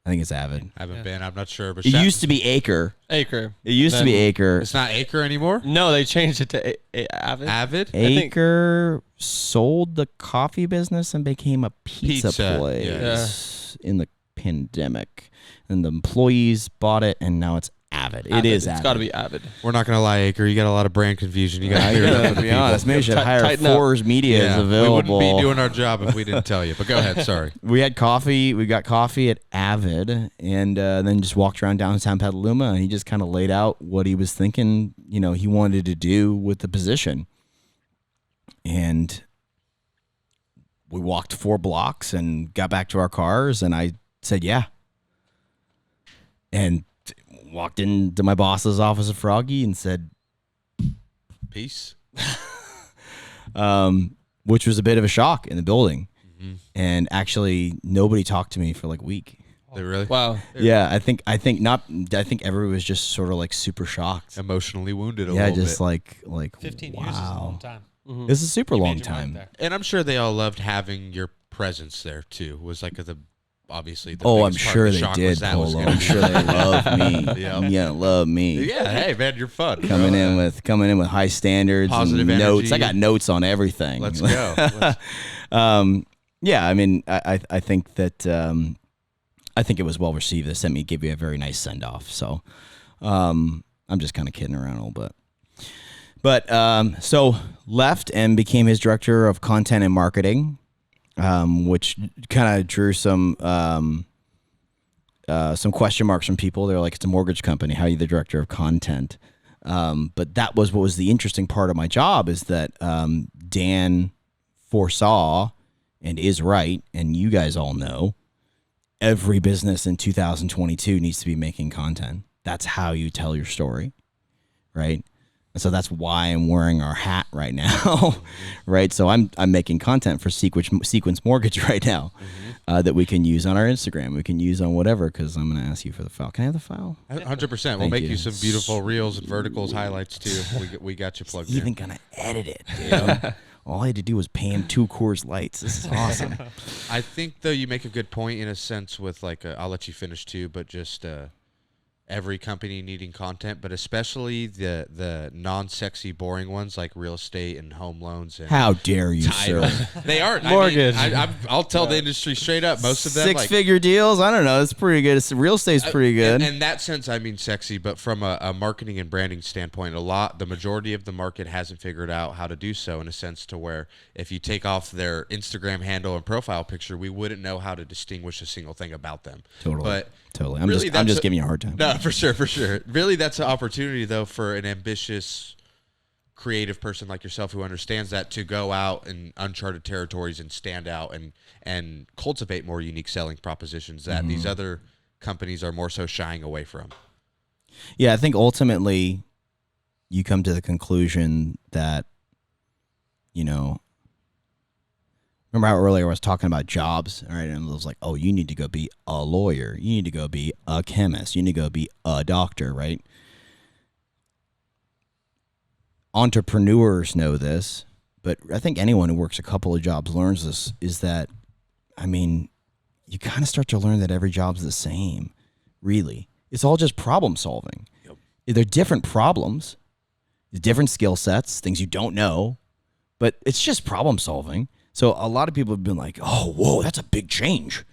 I think it's Avid. I haven't been. I'm not sure. But It used to be Acre. Acre. It used to be Acre. It's not Acre anymore? No, they changed it to Avid. Avid? Acre sold the coffee business and became a pizza place in the pandemic. And the employees bought it, and now it's Avid. It is Avid. It's got to be Avid. We're not going to lie, Acre. You got a lot of brand confusion. You got to clear it up. To be honest, maybe we should hire Tighten up. Fours Media is We available. wouldn't be doing our job if we didn't tell you. But go ahead. Sorry. We had coffee. We got coffee at Avid, and then just walked around downtown Petaluma, and he just kind of laid out what he was thinking, you know, he wanted to do with the position. And we walked 4 blocks and got back to our cars, and I said, yeah. And walked into my boss's office at Froggy and said, Peace. which was a bit of a shock in the building. Mm-hmm. And actually, nobody talked to me for like a week. They really? Wow. Yeah, I think everyone was just sort of like super shocked. Emotionally wounded a Yeah, little just bit. like 15 wow. years is a long time. It's a super You long made your mark time. there. And I'm sure they all loved having your presence there too. Was like obviously the Oh, I'm biggest part sure of the they shock did, was that was Polo. gonna I'm be- sure they love me. Yeah. Yeah, love me. Yeah, hey man, you're fun. Coming in with high standards Positive and notes. energy. I got notes on everything. Let's go. Yeah, I mean, I think that I think it was well received. They sent me, gave me a very nice send off. So I'm just kind of kidding around a little bit. But so left and became his director of content and marketing, which kind of drew some question marks from people. They're like, it's a mortgage company. How are you the director of content? But that was what was the interesting part of my job, is that Dan foresaw and is right, and you guys all know, every business in 2022 needs to be making content. That's how you tell your story, right? And so that's why I'm wearing our hat right now, right? So I'm making content for Sequence Mortgage right now that we can use on our Instagram. We can use on whatever, because I'm going to ask you for the file. Can I have the file? 100%. We'll Thank make you. you some beautiful reels and verticals, highlights too. We got you plugged Even in. going to edit it, dude. All I had to do was pay him 2 Coors Lights. This is awesome. I think though you make a good point in a sense with like I'll let you finish too, but just every company needing content, but especially the non-sexy, boring ones like real estate and home loans and How dare you, title. sir? They aren't Mortgage. I'll tell the industry straight up. Most of them like, Six-figure deals? I don't know. It's pretty good. Real estate's pretty good. In that sense, I mean sexy, but from a marketing and branding standpoint, the majority of the market hasn't figured out how to do so in a sense to where if you take off their Instagram handle and profile picture, we wouldn't know how to distinguish a single thing about them. Totally. But Totally. really, I'm that's just giving you a hard time. No, for sure. Really, that's an opportunity, though, for an ambitious, creative person like yourself who understands that to go out in uncharted territories and stand out and cultivate more unique selling propositions that these other companies are more so shying away from. Yeah, I think ultimately you come to the conclusion that, you know, remember how earlier I was talking about jobs, right? And it was like, oh, you need to go be a lawyer. You need to go be a chemist. You need to go be a doctor, right? entrepreneurs know this, but I think anyone who works a couple of jobs learns this, is that, I mean, you kind of start to learn that every job's the same, really. It's all just problem solving. Yep. They're different problems, different skill sets, things you don't know, but it's just problem solving. So a lot of people have been like, oh, whoa, that's a big change.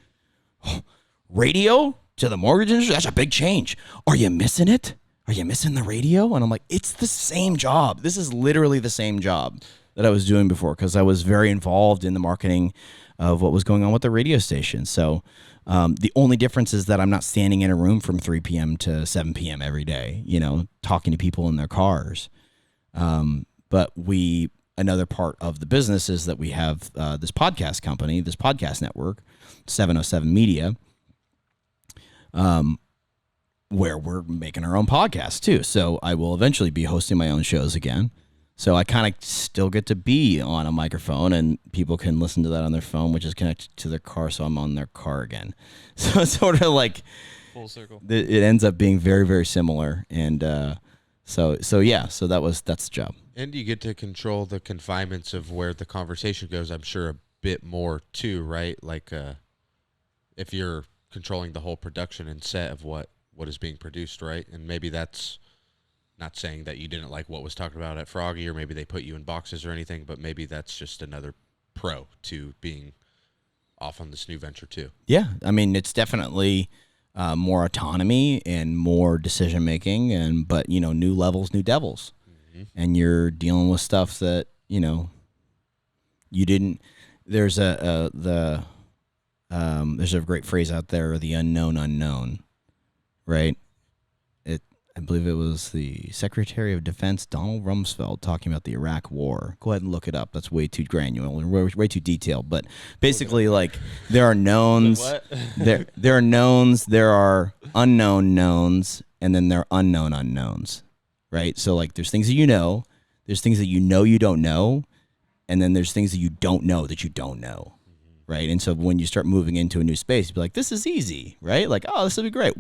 Radio to the mortgage industry, that's a big change. Are you missing it? Are you missing the radio? And I'm like, it's the same job. This is literally the same job that I was doing before, because I was very involved in the marketing of what was going on with the radio station. So the only difference is that I'm not standing in a room from 3 p.m. to 7 p.m. every day, talking to people in their cars. But another part of the business is that we have this podcast company, this podcast network, 707 Media, where we're making our own podcast too. So I will eventually be hosting my own shows again. So I kind of still get to be on a microphone, and people can listen to that on their phone, which is connected to their car. So I'm on their car again. So it's sort of like full circle. It ends up being very, very similar. And so that's the job. And you get to control the confinements of where the conversation goes, I'm sure, a bit more too, right? Like if you're controlling the whole production and set of what is being produced, right? And maybe that's not saying that you didn't like what was talked about at Froggy, or maybe they put you in boxes or anything, but maybe that's just another pro to being off on this new venture too. Yeah, I mean, it's definitely more autonomy and more decision making, but new levels, new devils. And you're dealing with stuff that you didn't. There's a great phrase out there: the unknown unknown, right? I believe it was the Secretary of Defense Donald Rumsfeld talking about the Iraq War. Go ahead and look it up. That's way too granular, way too detailed. But basically, like, there are knowns. there are knowns. There are unknown knowns, and then there are unknown unknowns. Right? So, like, there's things that there's things that you don't know, and then there's things that you don't know that you don't know, right? And so when you start moving into a new space, you'd be like, this is easy, right? Like, oh, this will be great.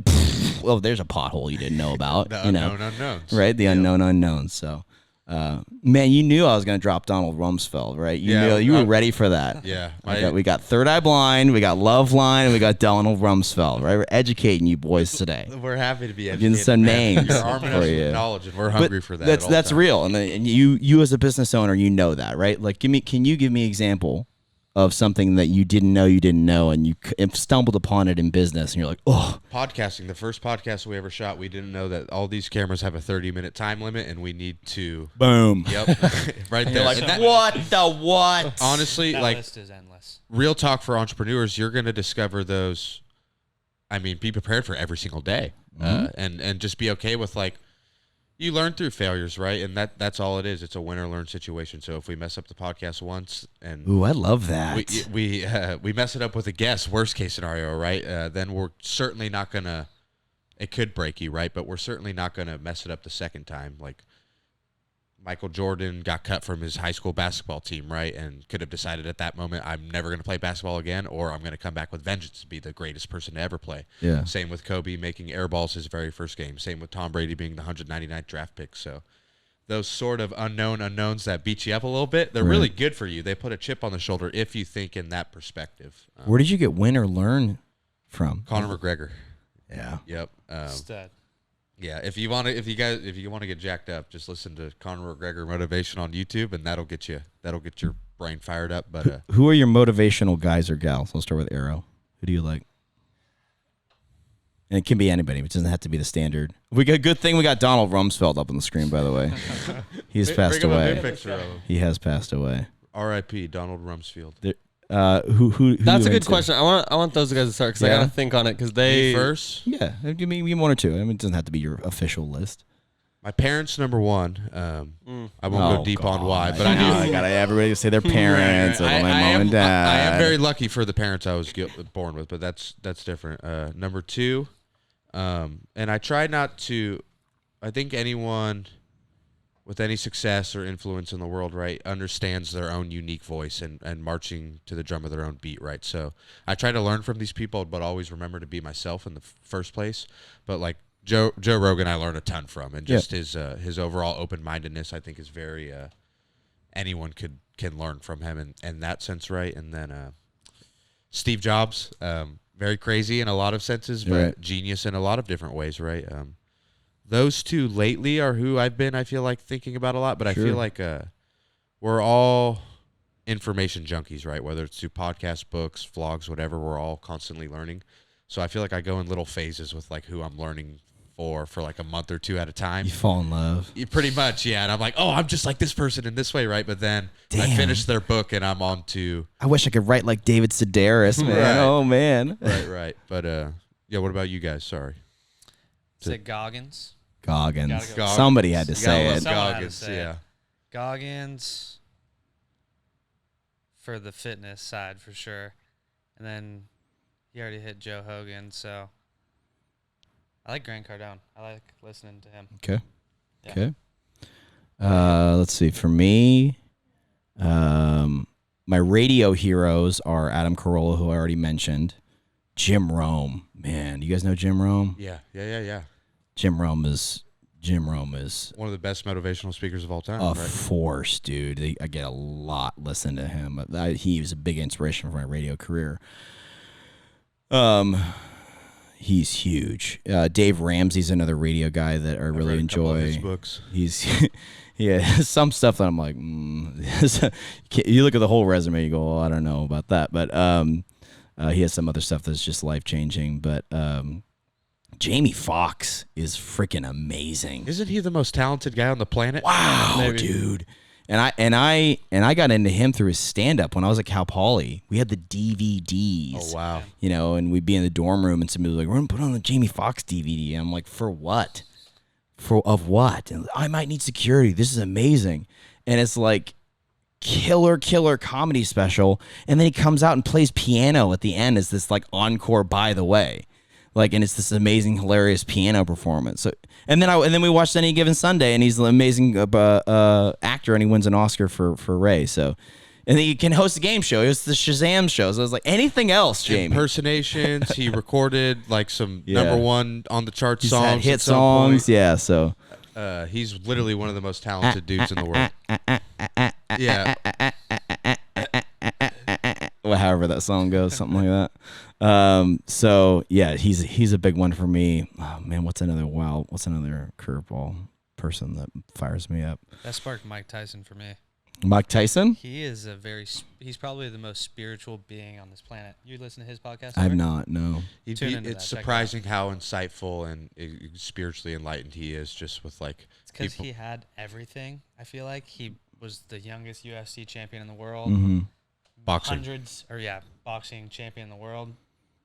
Well, there's a pothole you didn't know about. The unknown unknowns. Right? The unknown unknowns. So, man, you knew I was going to drop Donald Rumsfeld, right? You were ready for that. Yeah. We got Third Eye Blind, we got Love Line, and we got Donald Rumsfeld, right? We're educating you boys today. We're happy to be educated. Getting some names You're arming us for you. with knowledge, and we're hungry for that. That's real, and you as a business owner, that, right? Like, can you give me an example of something that you didn't know, and you stumbled upon it in business, and you're like, oh. Podcasting, the first podcast we ever shot, we didn't know that all these cameras have a 30-minute time limit, and we need to... Boom. Yep. Right there. Like, what the what? Honestly, That like, list is endless. real talk for entrepreneurs, you're going to discover those... I mean, be prepared for every single day. And just be okay with, like, you learn through failures, right? And that's all it is. It's a win or learn situation. So if we mess up the podcast once, and ooh, I love that. We mess it up with a guest, worst case scenario, right? Then we're certainly not gonna. It could break you, right? But we're certainly not gonna mess it up the second time. Like Michael Jordan got cut from his high school basketball team, right? And could have decided at that moment, I'm never going to play basketball again, or I'm going to come back with vengeance to be the greatest person to ever play. Yeah. Same with Kobe making air balls his very first game. Same with Tom Brady being the 199th draft pick. So those sort of unknown unknowns that beat you up a little bit, they're really good for you. They put a chip on the shoulder if you think in that perspective. Where did you get win or learn from? Conor McGregor. Yeah. Yep. Stud. Yeah, if you want to get jacked up, just listen to Conor McGregor motivation on YouTube, and that'll get your brain fired up. But who are your motivational guys or gals? Let's start with Arrow. Who do you like? And it can be anybody. It doesn't have to be the standard. We got good thing we got Donald Rumsfeld up on the screen, by the way. He's passed bring him away. a big picture of him. He has passed away. R.I.P. Donald Rumsfeld. Who That's a you good into? question. I want those guys to start because I Yeah? gotta think on it because they Me first. Yeah, give me one or two. I mean, it doesn't have to be your official list. My parents, number one. I won't go deep on why, but I got everybody to say their parents or my mom and dad. I am very lucky for the parents I was born with, but that's different. Number two, and I try not to. I think anyone with any success or influence in the world, right, understands their own unique voice and marching to the drum of their own beat, right? So I try to learn from these people, but always remember to be myself in the first place. But like Joe Rogan I learned a ton from, and just his overall open-mindedness I think is very anyone can learn from him in that sense, right? And then Steve Jobs, very crazy in a lot of senses, but genius in a lot of different ways, right? Those two lately are who I've been, I feel like, thinking about a lot, but I feel like we're all information junkies, right? Whether it's through podcasts, books, vlogs, whatever, we're all constantly learning. So I feel like I go in little phases with like who I'm learning for like a month or two at a time. You fall in love. Pretty much, yeah. And I'm like, oh, I'm just like this person in this way, right? But then I finish their book and I'm on to... I wish I could write like David Sedaris, man. Right. Oh, man. Right. But, yeah, what about you guys? Sorry. Is it Goggins? Goggins. Goggins. Somebody had to say it. Goggins, yeah. Goggins for the fitness side for sure. And then he already hit Joe Hogan, so I like Grant Cardone. I like listening to him. Okay. Yeah. Okay. Let's see. For me, my radio heroes are Adam Carolla, who I already mentioned. Jim Rome. Man, you guys know Jim Rome? Yeah. Jim Rome is one of the best motivational speakers of all time, a right? force, dude. I get a lot listening to him. He was a big inspiration for my radio career. He's huge. Dave Ramsey's another radio guy that I really read a couple enjoy. of his books. He's some stuff that I'm like, you look at the whole resume, you go, oh, I don't know about that, but he has some other stuff that's just life changing. But Jamie Foxx is freaking amazing. Isn't he the most talented guy on the planet? Wow, dude. And I got into him through his stand-up when I was at Cal Poly. We had the DVDs. Oh, wow. You know, and we'd be in the dorm room and somebody was like, we're going to put on a Jamie Foxx DVD. And I'm like, for what? Of what? And I might need security. This is amazing. And it's like killer comedy special. And then he comes out and plays piano at the end as this like encore, by the way. Like, and it's this amazing, hilarious piano performance. So, and then we watched Any Given Sunday, and he's an amazing actor, and he wins an Oscar for Ray. So, and then he can host a game show. It was the Shazam show. So I was like, anything else, Jamie? Impersonations. He recorded like some number one on the chart He's songs. had hit at some songs. point. Yeah. So He's literally one of the most talented dudes in the world. Yeah. Well, however that song goes, something like that. So yeah, he's a big one for me. Oh man, what's another curveball person that fires me up? That sparked Mike Tyson for me. Mike Tyson? He is he's probably the most spiritual being on this planet. You listen to his podcast? I have Eric? not, no. It's Tune into that, check it surprising how insightful and spiritually enlightened he is, just with like. It's because he had everything. I feel like he was the youngest UFC champion in the world. Mm-hmm. Boxing. Boxing champion in the world.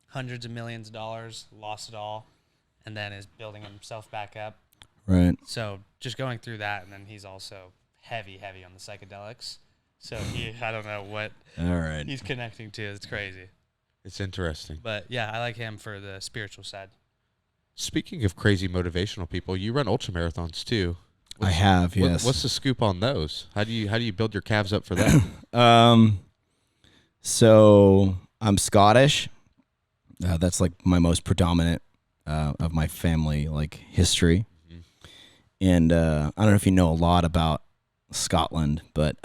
Hundreds of millions of dollars, lost it all, and then is building himself back up. Right. So just going through that, and then he's also heavy on the psychedelics. So I don't know what All right. he's connecting to. It's crazy. It's interesting. But yeah, I like him for the spiritual side. Speaking of crazy motivational people, you run ultra marathons too. I have, yes. What's the scoop on those? How do you build your calves up for that? So I'm Scottish. That's like my most predominant of my family like history. Mm-hmm. And I don't know if you know a lot about Scotland, but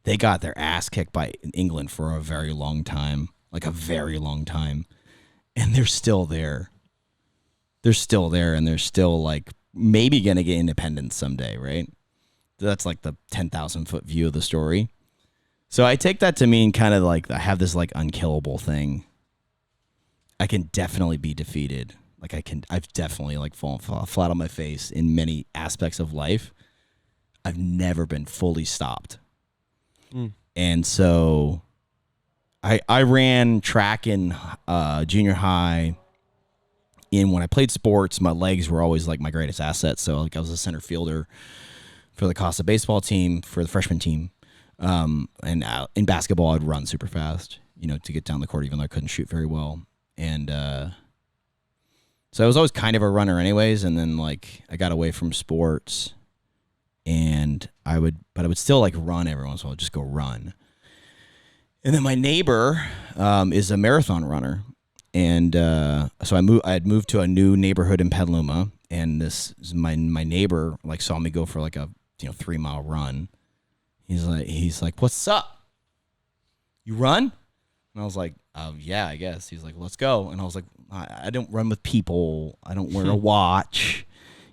they got their ass kicked by England for a very long time, like a very long time. And they're still there. They're still there, and they're still like maybe going to get independence someday, right? That's like the 10,000-foot view of the story. So I take that to mean kind of like I have this like unkillable thing. I can definitely be defeated. Like I've definitely like fallen flat on my face in many aspects of life. I've never been fully stopped. And so I ran track in junior high. And when I played sports, my legs were always like my greatest asset. So like I was a center fielder for the Costa baseball team, for the freshman team. And in basketball, I'd run super fast, to get down the court, even though I couldn't shoot very well. And so I was always kind of a runner anyways. And then like I got away from sports, and I would still like run every once in a while, just go run. And then my neighbor is a marathon runner. And so I had moved to a new neighborhood in Petaluma, and my neighbor like saw me go for like a 3-mile run. He's like, "What's up? You run?" And I was like, "Yeah, I guess." He's like, "Let's go." And I was like, "I don't run with people. I don't wear a watch.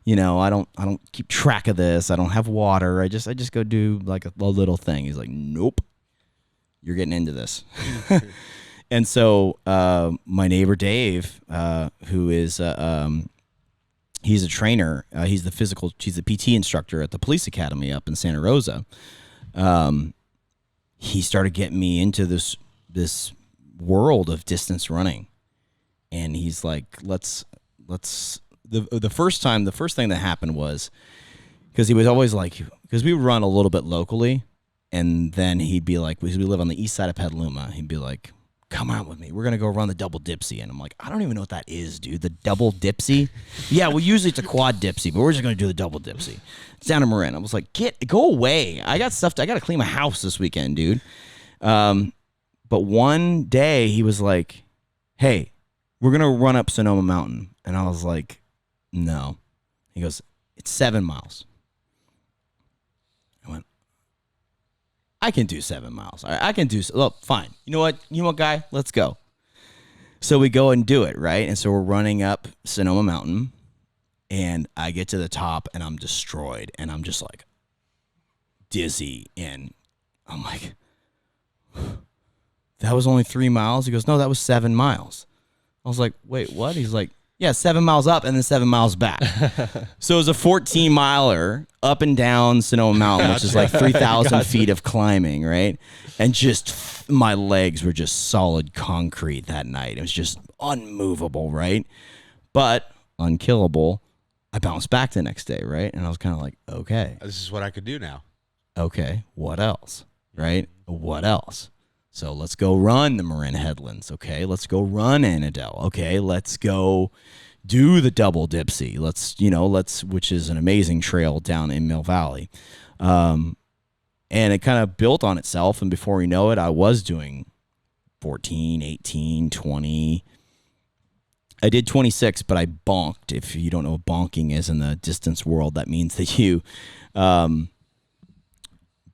I don't keep track of this. I don't have water. I just go do like a little thing." He's like, "Nope, you're getting into this." And so my neighbor Dave, who is he's a trainer, he's a PT instructor at the police academy up in Santa Rosa. He started getting me into this world of distance running, and he's like, let's. The first thing that happened was because he was always like, because we would run a little bit locally, and then he'd be like, we live on the east side of Petaluma, he'd be like, "Come out with me. We're going to go run the double dipsy." And I'm like, "I don't even know what that is, dude. The double dipsy?" "Yeah, well, usually it's a quad dipsy, but we're just going to do the double dipsy. It's down in Marin." I was like, go away. I got to clean my house this weekend, dude. But one day he was like, "Hey, we're going to run up Sonoma Mountain." And I was like, "No." He goes, "It's 7 miles. I went, "I can do 7 miles. I can do, well, fine. You know what, guy? Let's go." So we go and do it, right? And so we're running up Sonoma Mountain, and I get to the top, and I'm destroyed, and I'm just like dizzy, and I'm like, "That was only 3 miles?" He goes, "No, that was 7 miles. I was like, "Wait, what?" He's like, "Yeah, 7 miles up and then 7 miles back." So it was a 14-miler up and down Sonoma Mountain, which is like 3,000 feet of climbing, right? And just my legs were just solid concrete that night. It was just unmovable, right? But unkillable. I bounced back the next day, right? And I was kind of like, okay. This is what I could do now. Okay, what else, right? What else? So let's go run the Marin Headlands, okay? Let's go run Annadel, okay? Let's go do the double dipsy. Which is an amazing trail down in Mill Valley. And it kind of built on itself, and before you know it, I was doing 14, 18, 20. I did 26, but I bonked. If you don't know what bonking is in the distance world, that means that you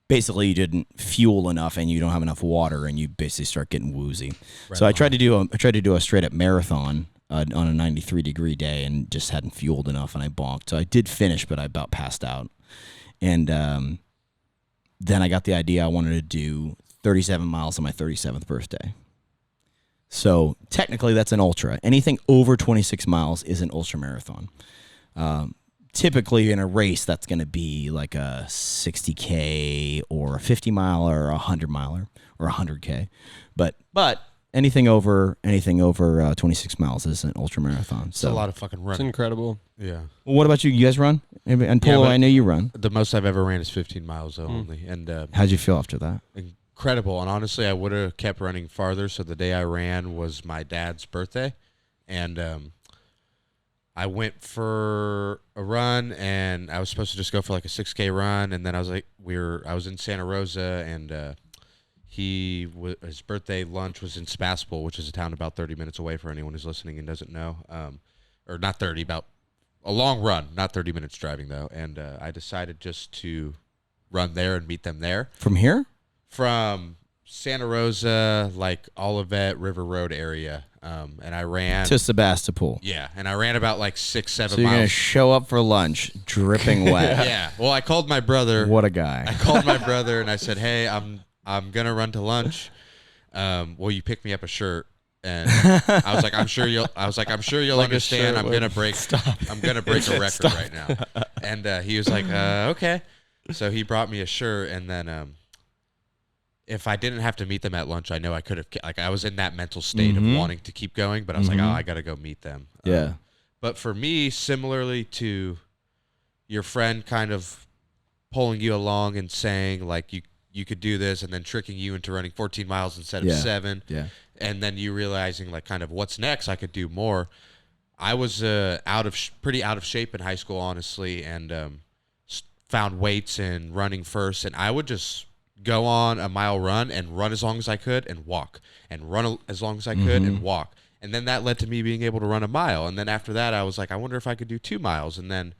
basically you didn't fuel enough and you don't have enough water, and you basically start getting woozy. Right. So I tried to do a straight up marathon on a 93-degree day and just hadn't fueled enough, and I bonked. So I did finish, but I about passed out. And then I got the idea I wanted to do 37 miles on my 37th birthday. So technically that's an ultra. Anything over 26 miles is an ultra marathon. Typically in a race, that's going to be like a 60K or a 50-miler or a 100-miler or a 100K. But anything over 26 miles is an ultra marathon. It's a lot of fucking running. It's incredible. Yeah. Well, what about you? You guys run? And Polo, I know you run. The most I've ever ran is 15 miles only. And how'd you feel after that? Incredible. And honestly, I would have kept running farther. So the day I ran was my dad's birthday, and I went for a run, and I was supposed to just go for like a 6K run, and then I was like, I was in Santa Rosa, and his birthday lunch was in Spitballerz, which is a town about 30 minutes away for anyone who's listening and doesn't know, or not 30, about a long run, not 30 minutes driving though, and I decided just to run there and meet them there. From here? From Santa Rosa, like Olivet River Road area. And I ran to Sebastopol. Yeah, and I ran about like 6-7 miles. So you're gonna show up for lunch dripping wet. Yeah. Well, I called my brother. What a guy. I called my brother and I said, "Hey, I'm gonna run to lunch. Will you pick me up a shirt?" And I was like, I'm sure you'll like understand. I'm gonna break a record right now. And he was like, okay. So he brought me a shirt, and then if I didn't have to meet them at lunch, I know I could have. Like, I was in that mental state of wanting to keep going, but I was like, oh, I got to go meet them. Yeah. But for me, similarly to your friend kind of pulling you along and saying, like, you could do this, and then tricking you into running 14 miles instead of 7. Yeah. And then you realizing, like, kind of what's next, I could do more. I was pretty out of shape in high school, honestly, and found weights and running first, and I would just go on a mile run and run as long as I could and walk, and run as long as I could and walk. And then that led to me being able to run a mile. And then after that, I was like, I wonder if I could do 2 miles. And then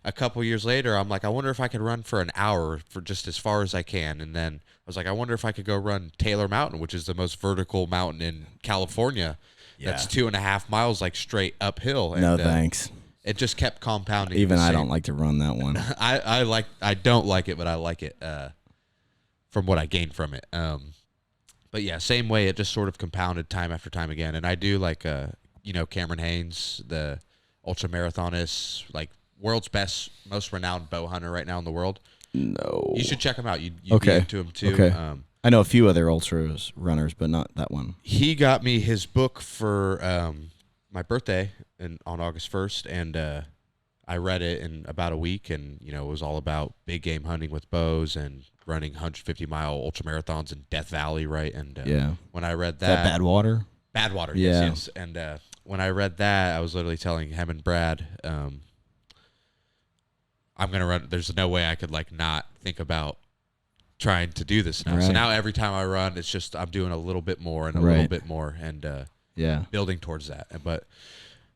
a couple years later, I'm like, I wonder if I could run for an hour for just as far as I can. And then I was like, I wonder if I could go run Taylor Mountain, which is the most vertical mountain in California. Yeah. That's 2.5 miles, like straight uphill. And, No, thanks. It just kept compounding. Even I don't like to run that one. I don't like it, but I like it from what I gained from it. But yeah, same way, it just sort of compounded time after time again. And I do like, Cameron Haynes, the ultramarathonist, like world's best, most renowned bow hunter right now in the world. No. You should check him out. You'd Okay. be into him too. Okay. I know a few other ultras runners, but not that one. He got me his book for my birthday on August 1st, and I read it in about a week, and it was all about big game hunting with bows and running 150-mile ultramarathons in Death Valley, right? And Yeah. when I read That that, Badwater? Badwater, Yeah. yes. And when I read that, I was literally telling him and Brad, I'm gonna run. There's no way I could not think about trying to do this now. So Right. now every time I run, it's just I'm doing a little bit more and a Right. little bit more, and Yeah. building towards that. But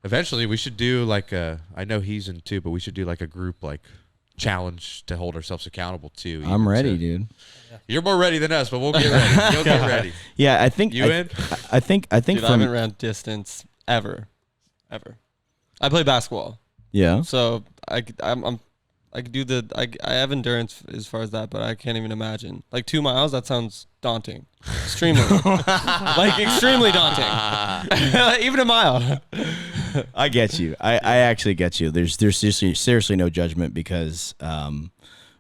eventually, we should do I know he's in too, but we should do a group challenge to hold ourselves accountable to. I'm ready, dude. You're more ready than us, but we'll get ready. You'll get ready. Yeah, I think You in? I think Dude, I from haven't ran distance ever. I play basketball, yeah. so I could do I have endurance as far as that, but I can't even imagine 2 miles. That sounds daunting, extremely, extremely daunting. Even a mile. I get you. I actually get you. There's seriously no judgment because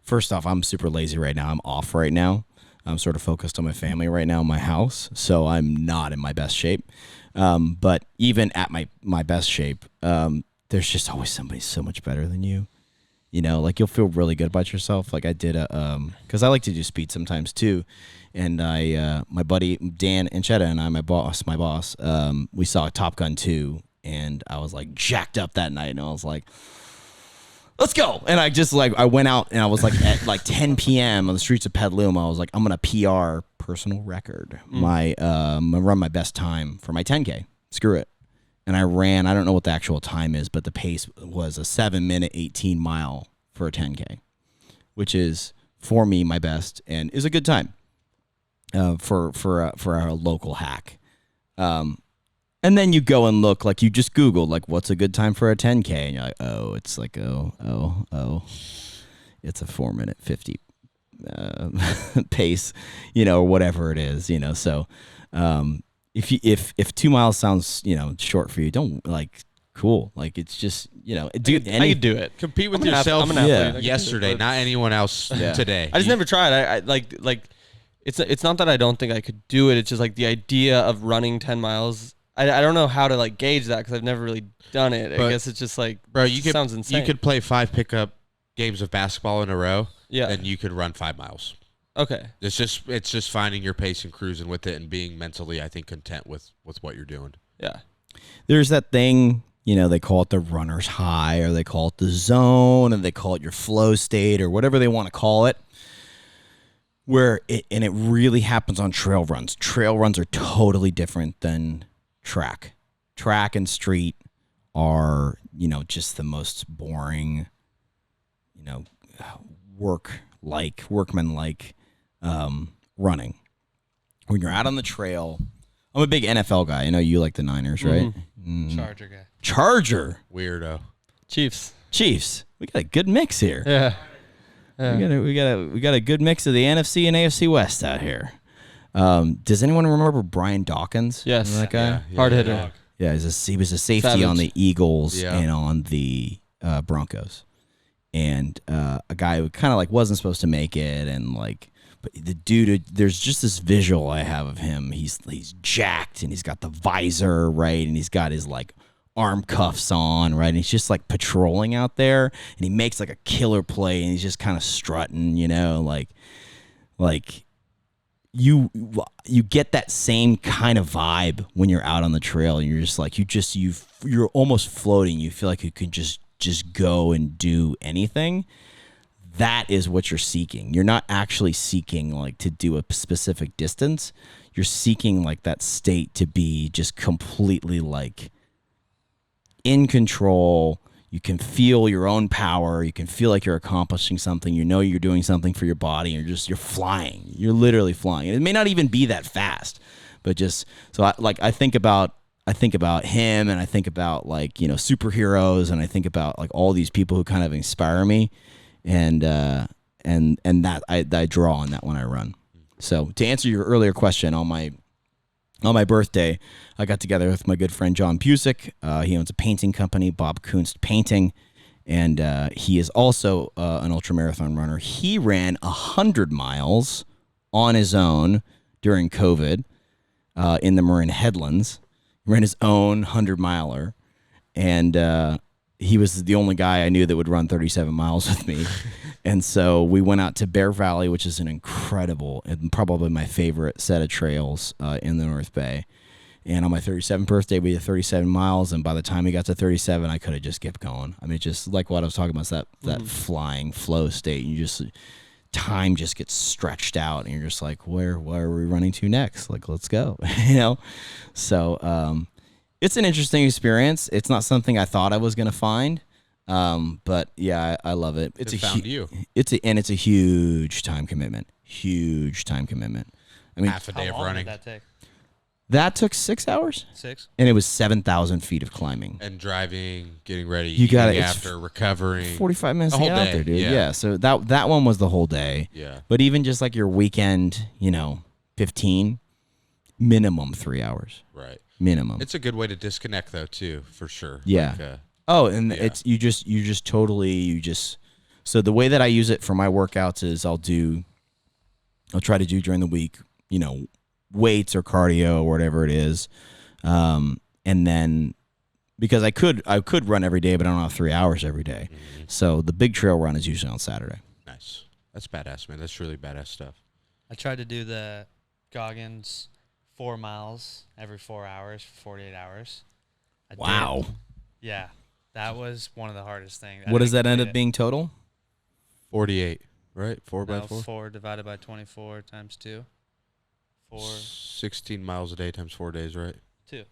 first off, I'm super lazy right now. I'm off right now. I'm sort of focused on my family right now in my house, so I'm not in my best shape. But even at my best shape, there's just always somebody so much better than you. You'll feel really good about yourself. I did because I like to do speed sometimes too. And my buddy Dan Anchetta and I, my boss, we saw Top Gun 2, and I was jacked up that night, and I was like, let's go. And I just I went out, and I was at 10 p.m. on the streets of Petaluma. I was like, I'm going to PR personal record. I'm gonna run my best time for my 10K. Screw it. And I ran, I don't know what the actual time is, but the pace was a 7-minute 18 mile for a 10K, which is, for me, my best and is a good time for a local hack. And then you go and look, you just Google, what's a good time for a 10K? And you're like, oh, it's it's a 4-minute 50 pace, or whatever it is, so if 2 miles sounds, short for you, don't cool. It's just, I could do it. Compete with I'm an yourself I'm an athlete. I can do it, yesterday, but- not anyone else today. I just never tried. I it's not that I don't think I could do it. It's just the idea of running 10 miles. I don't know how to gauge that because I've never really done it. I But, guess it's just bro, you could, sounds insane. you could play 5 pickup games of basketball in a row, Yeah. and you could run 5 miles. Okay. It's just finding your pace and cruising with it and being mentally, I think, content with what you're doing. Yeah. There's that thing, they call it the runner's high, or they call it the zone, and they call it your flow state, or whatever they want to call it, where it really happens on trail runs. Trail runs are totally different than track. Track and street are, just the most boring, workman-like running. When you're out on the trail, I'm a big NFL guy. I know you like the Niners, right? Charger guy. Charger. Weirdo. Chiefs. Chiefs. We got a good mix here. Yeah. We got a good mix of the NFC and AFC West out here. Does anyone remember Brian Dawkins? Yes. Remember that guy? Yeah, Hard hitter. dog. Yeah, he was a safety Savage. on the Eagles Yeah. and on the Broncos, and a guy who kind of wasn't supposed to make it, and but the dude, there's just this visual I have of him. He's jacked, and he's got the visor right, and he's got his arm cuffs on, right, and he's just patrolling out there, and he makes a killer play, and he's just kind of strutting, You get that same kind of vibe when you're out on the trail, and you're just you're almost floating. You feel like you can just go and do anything. That is what you're seeking. You're not actually seeking to do a specific distance. you're seeking like that state to be just completely like in control. You can feel your own power. You can feel like you're accomplishing something. You know you're doing something for your body. You're flying. You're literally flying. And it may not even be that fast, but just so I think about him, and I think about like, you know, superheroes, and I think about like all these people who kind of inspire me, and that I draw on that when I run. So to answer your earlier question, on my birthday, I got together with my good friend John Busick. He owns a painting company, Bob Kunst Painting, and he is also an ultramarathon runner. He ran 100 miles on his own during COVID in the Marin Headlands. He ran his own 100-miler, and he was the only guy I knew that would run 37 miles with me. And so we went out to Bear Valley, which is an incredible and probably my favorite set of trails in the North Bay. And on my 37th birthday, we did 37 miles. And by the time we got to 37, I could have just kept going. I mean, just like what I was talking about, that flying flow state. Time just gets stretched out, and you're just like, where are we running to next? Like, let's go, you know? So it's an interesting experience. It's not something I thought I was going to find. But yeah, I love it. It's a huge time commitment. I mean, half a day of How long running did that take? that took 6 hours, 6? and it was 7,000 feet of climbing. and driving, getting ready, You got eating it. It's after, recovering. 45 minutes A to whole get out day, there, dude. yeah. Yeah. So that one was the whole day. Yeah. But even just like your weekend, 15, minimum 3 hours. Right. Minimum. It's a good way to disconnect, though, too, for sure. Yeah. Like, Oh, and Yeah. so the way that I use it for my workouts is I'll try to do during the week, weights or cardio or whatever it is. And then because I could run every day, but I don't have 3 hours every day. Mm-hmm. So the big trail run is usually on Saturday. nice. That's badass, man. That's really badass stuff. I tried to do the Goggins 4 miles every 4 hours for 48 hours. I did. Yeah. That was one of the hardest things. What does that end up being total? 48, right? 4 by No, 4? 4 divided by 24 times 2. 16 miles a day times 4 days, right? 2.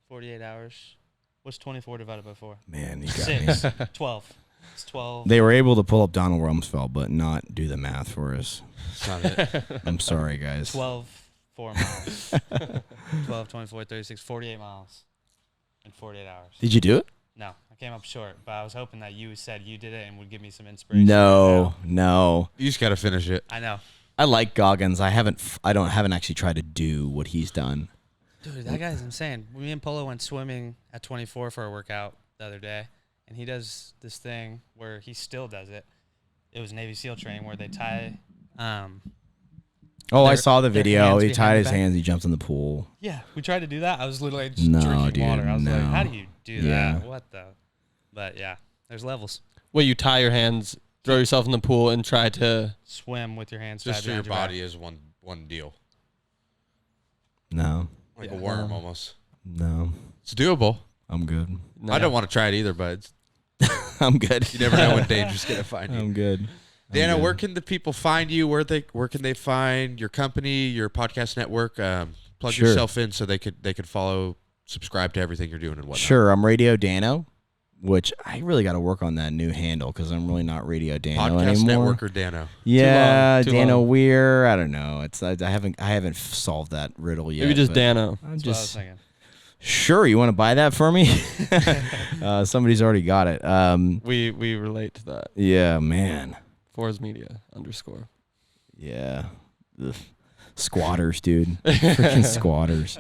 48 hours. What's 24 divided by 4? Man, you got me. 6. 12. It's 12. They were able to pull up Donald Rumsfeld, but not do the math for us. That's not it. I'm sorry, guys. 12, 4 miles. 12, 24, 36, 48 miles in 48 hours. Did you do it? No, I came up short, but I was hoping that you said you did it and would give me some inspiration. No. You just got to finish it. I know. I like Goggins. I haven't actually tried to do what he's done. Dude, that guy's insane. Me and Polo went swimming at 24 for a workout the other day, and he does this thing where he still does it. It was Navy SEAL training where they tie. I saw the their video. hands He behind tied the his back. hands. He jumped in the pool. Yeah, we tried to do that. I was literally just No, drinking dude, water. I was like, no. how do you do Yeah. that? What the? But yeah, there's levels. Wait, you tie your hands, throw yourself in the pool, and try to. Swim with your hands Just tied so your behind body back. is one deal. No, Like Yeah. a worm, almost. no, It's doable. I'm good. No. I don't want to try it either, but I'm good. you never know when danger's going to find you. I'm good. Dano, good. where can the people find you? Where can they find your company, your podcast network? Plug Sure. yourself in so they could follow, subscribe to everything you're doing and whatnot. Sure, I'm Radio Dano, which I really got to work on that new handle because I'm really not Radio Dano Podcast anymore. network or Dano? Yeah, Too Dano long. Weir. I don't know. I haven't solved that riddle yet. Maybe just but Dano. I'm That's what I was just thinking. sure. You want to buy that for me? Somebody's already got it. We relate to that. Yeah, man. Forz Media _ Yeah. Ugh. Squatters, dude. Freaking squatters.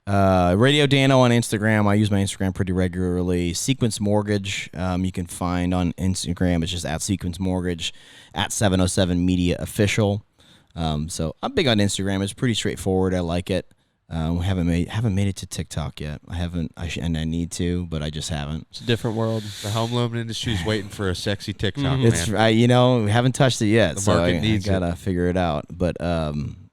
Oh, Radio Dano on Instagram. I use my Instagram pretty regularly. Sequence Mortgage, you can find on Instagram. It's just at Sequence Mortgage, at 707 Media Official. So I'm big on Instagram. It's pretty straightforward. I like it. Haven't made it to TikTok yet. I need to, but I just haven't. it's a different world. The home loan industry is waiting for a sexy TikTok, Mhm. man. We haven't touched it yet, The so market I needs it. gotta figure it out. But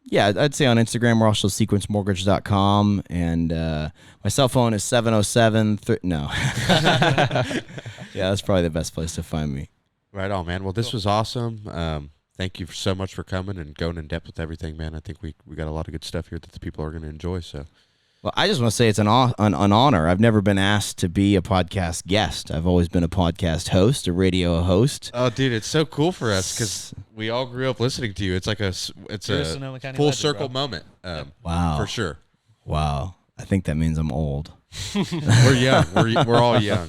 yeah, I'd say on Instagram we're also sequencemortgage.com, and my cell phone is 707. No, yeah, that's probably the best place to find me. Right on, man. Well, this was awesome. thank you so much for coming and going in depth with everything, man. I think we got a lot of good stuff here that the people are going to enjoy. So, Well, I just want to say it's an honor. I've never been asked to be a podcast guest. I've always been a podcast host, a radio host. oh, dude, it's so cool for us because we all grew up listening to you. It's like You're a a Sonoma County full legend, circle bro. moment. Wow. For sure. Wow. I think that means I'm old. We're young. We're all young.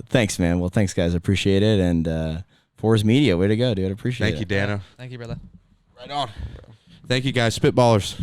Thanks, man. Well, thanks, guys. I appreciate it. And Forest Media, way to go, dude. I appreciate Thank it. you, Dano. Thank you, brother. Right on. Thank you, guys. Spitballers.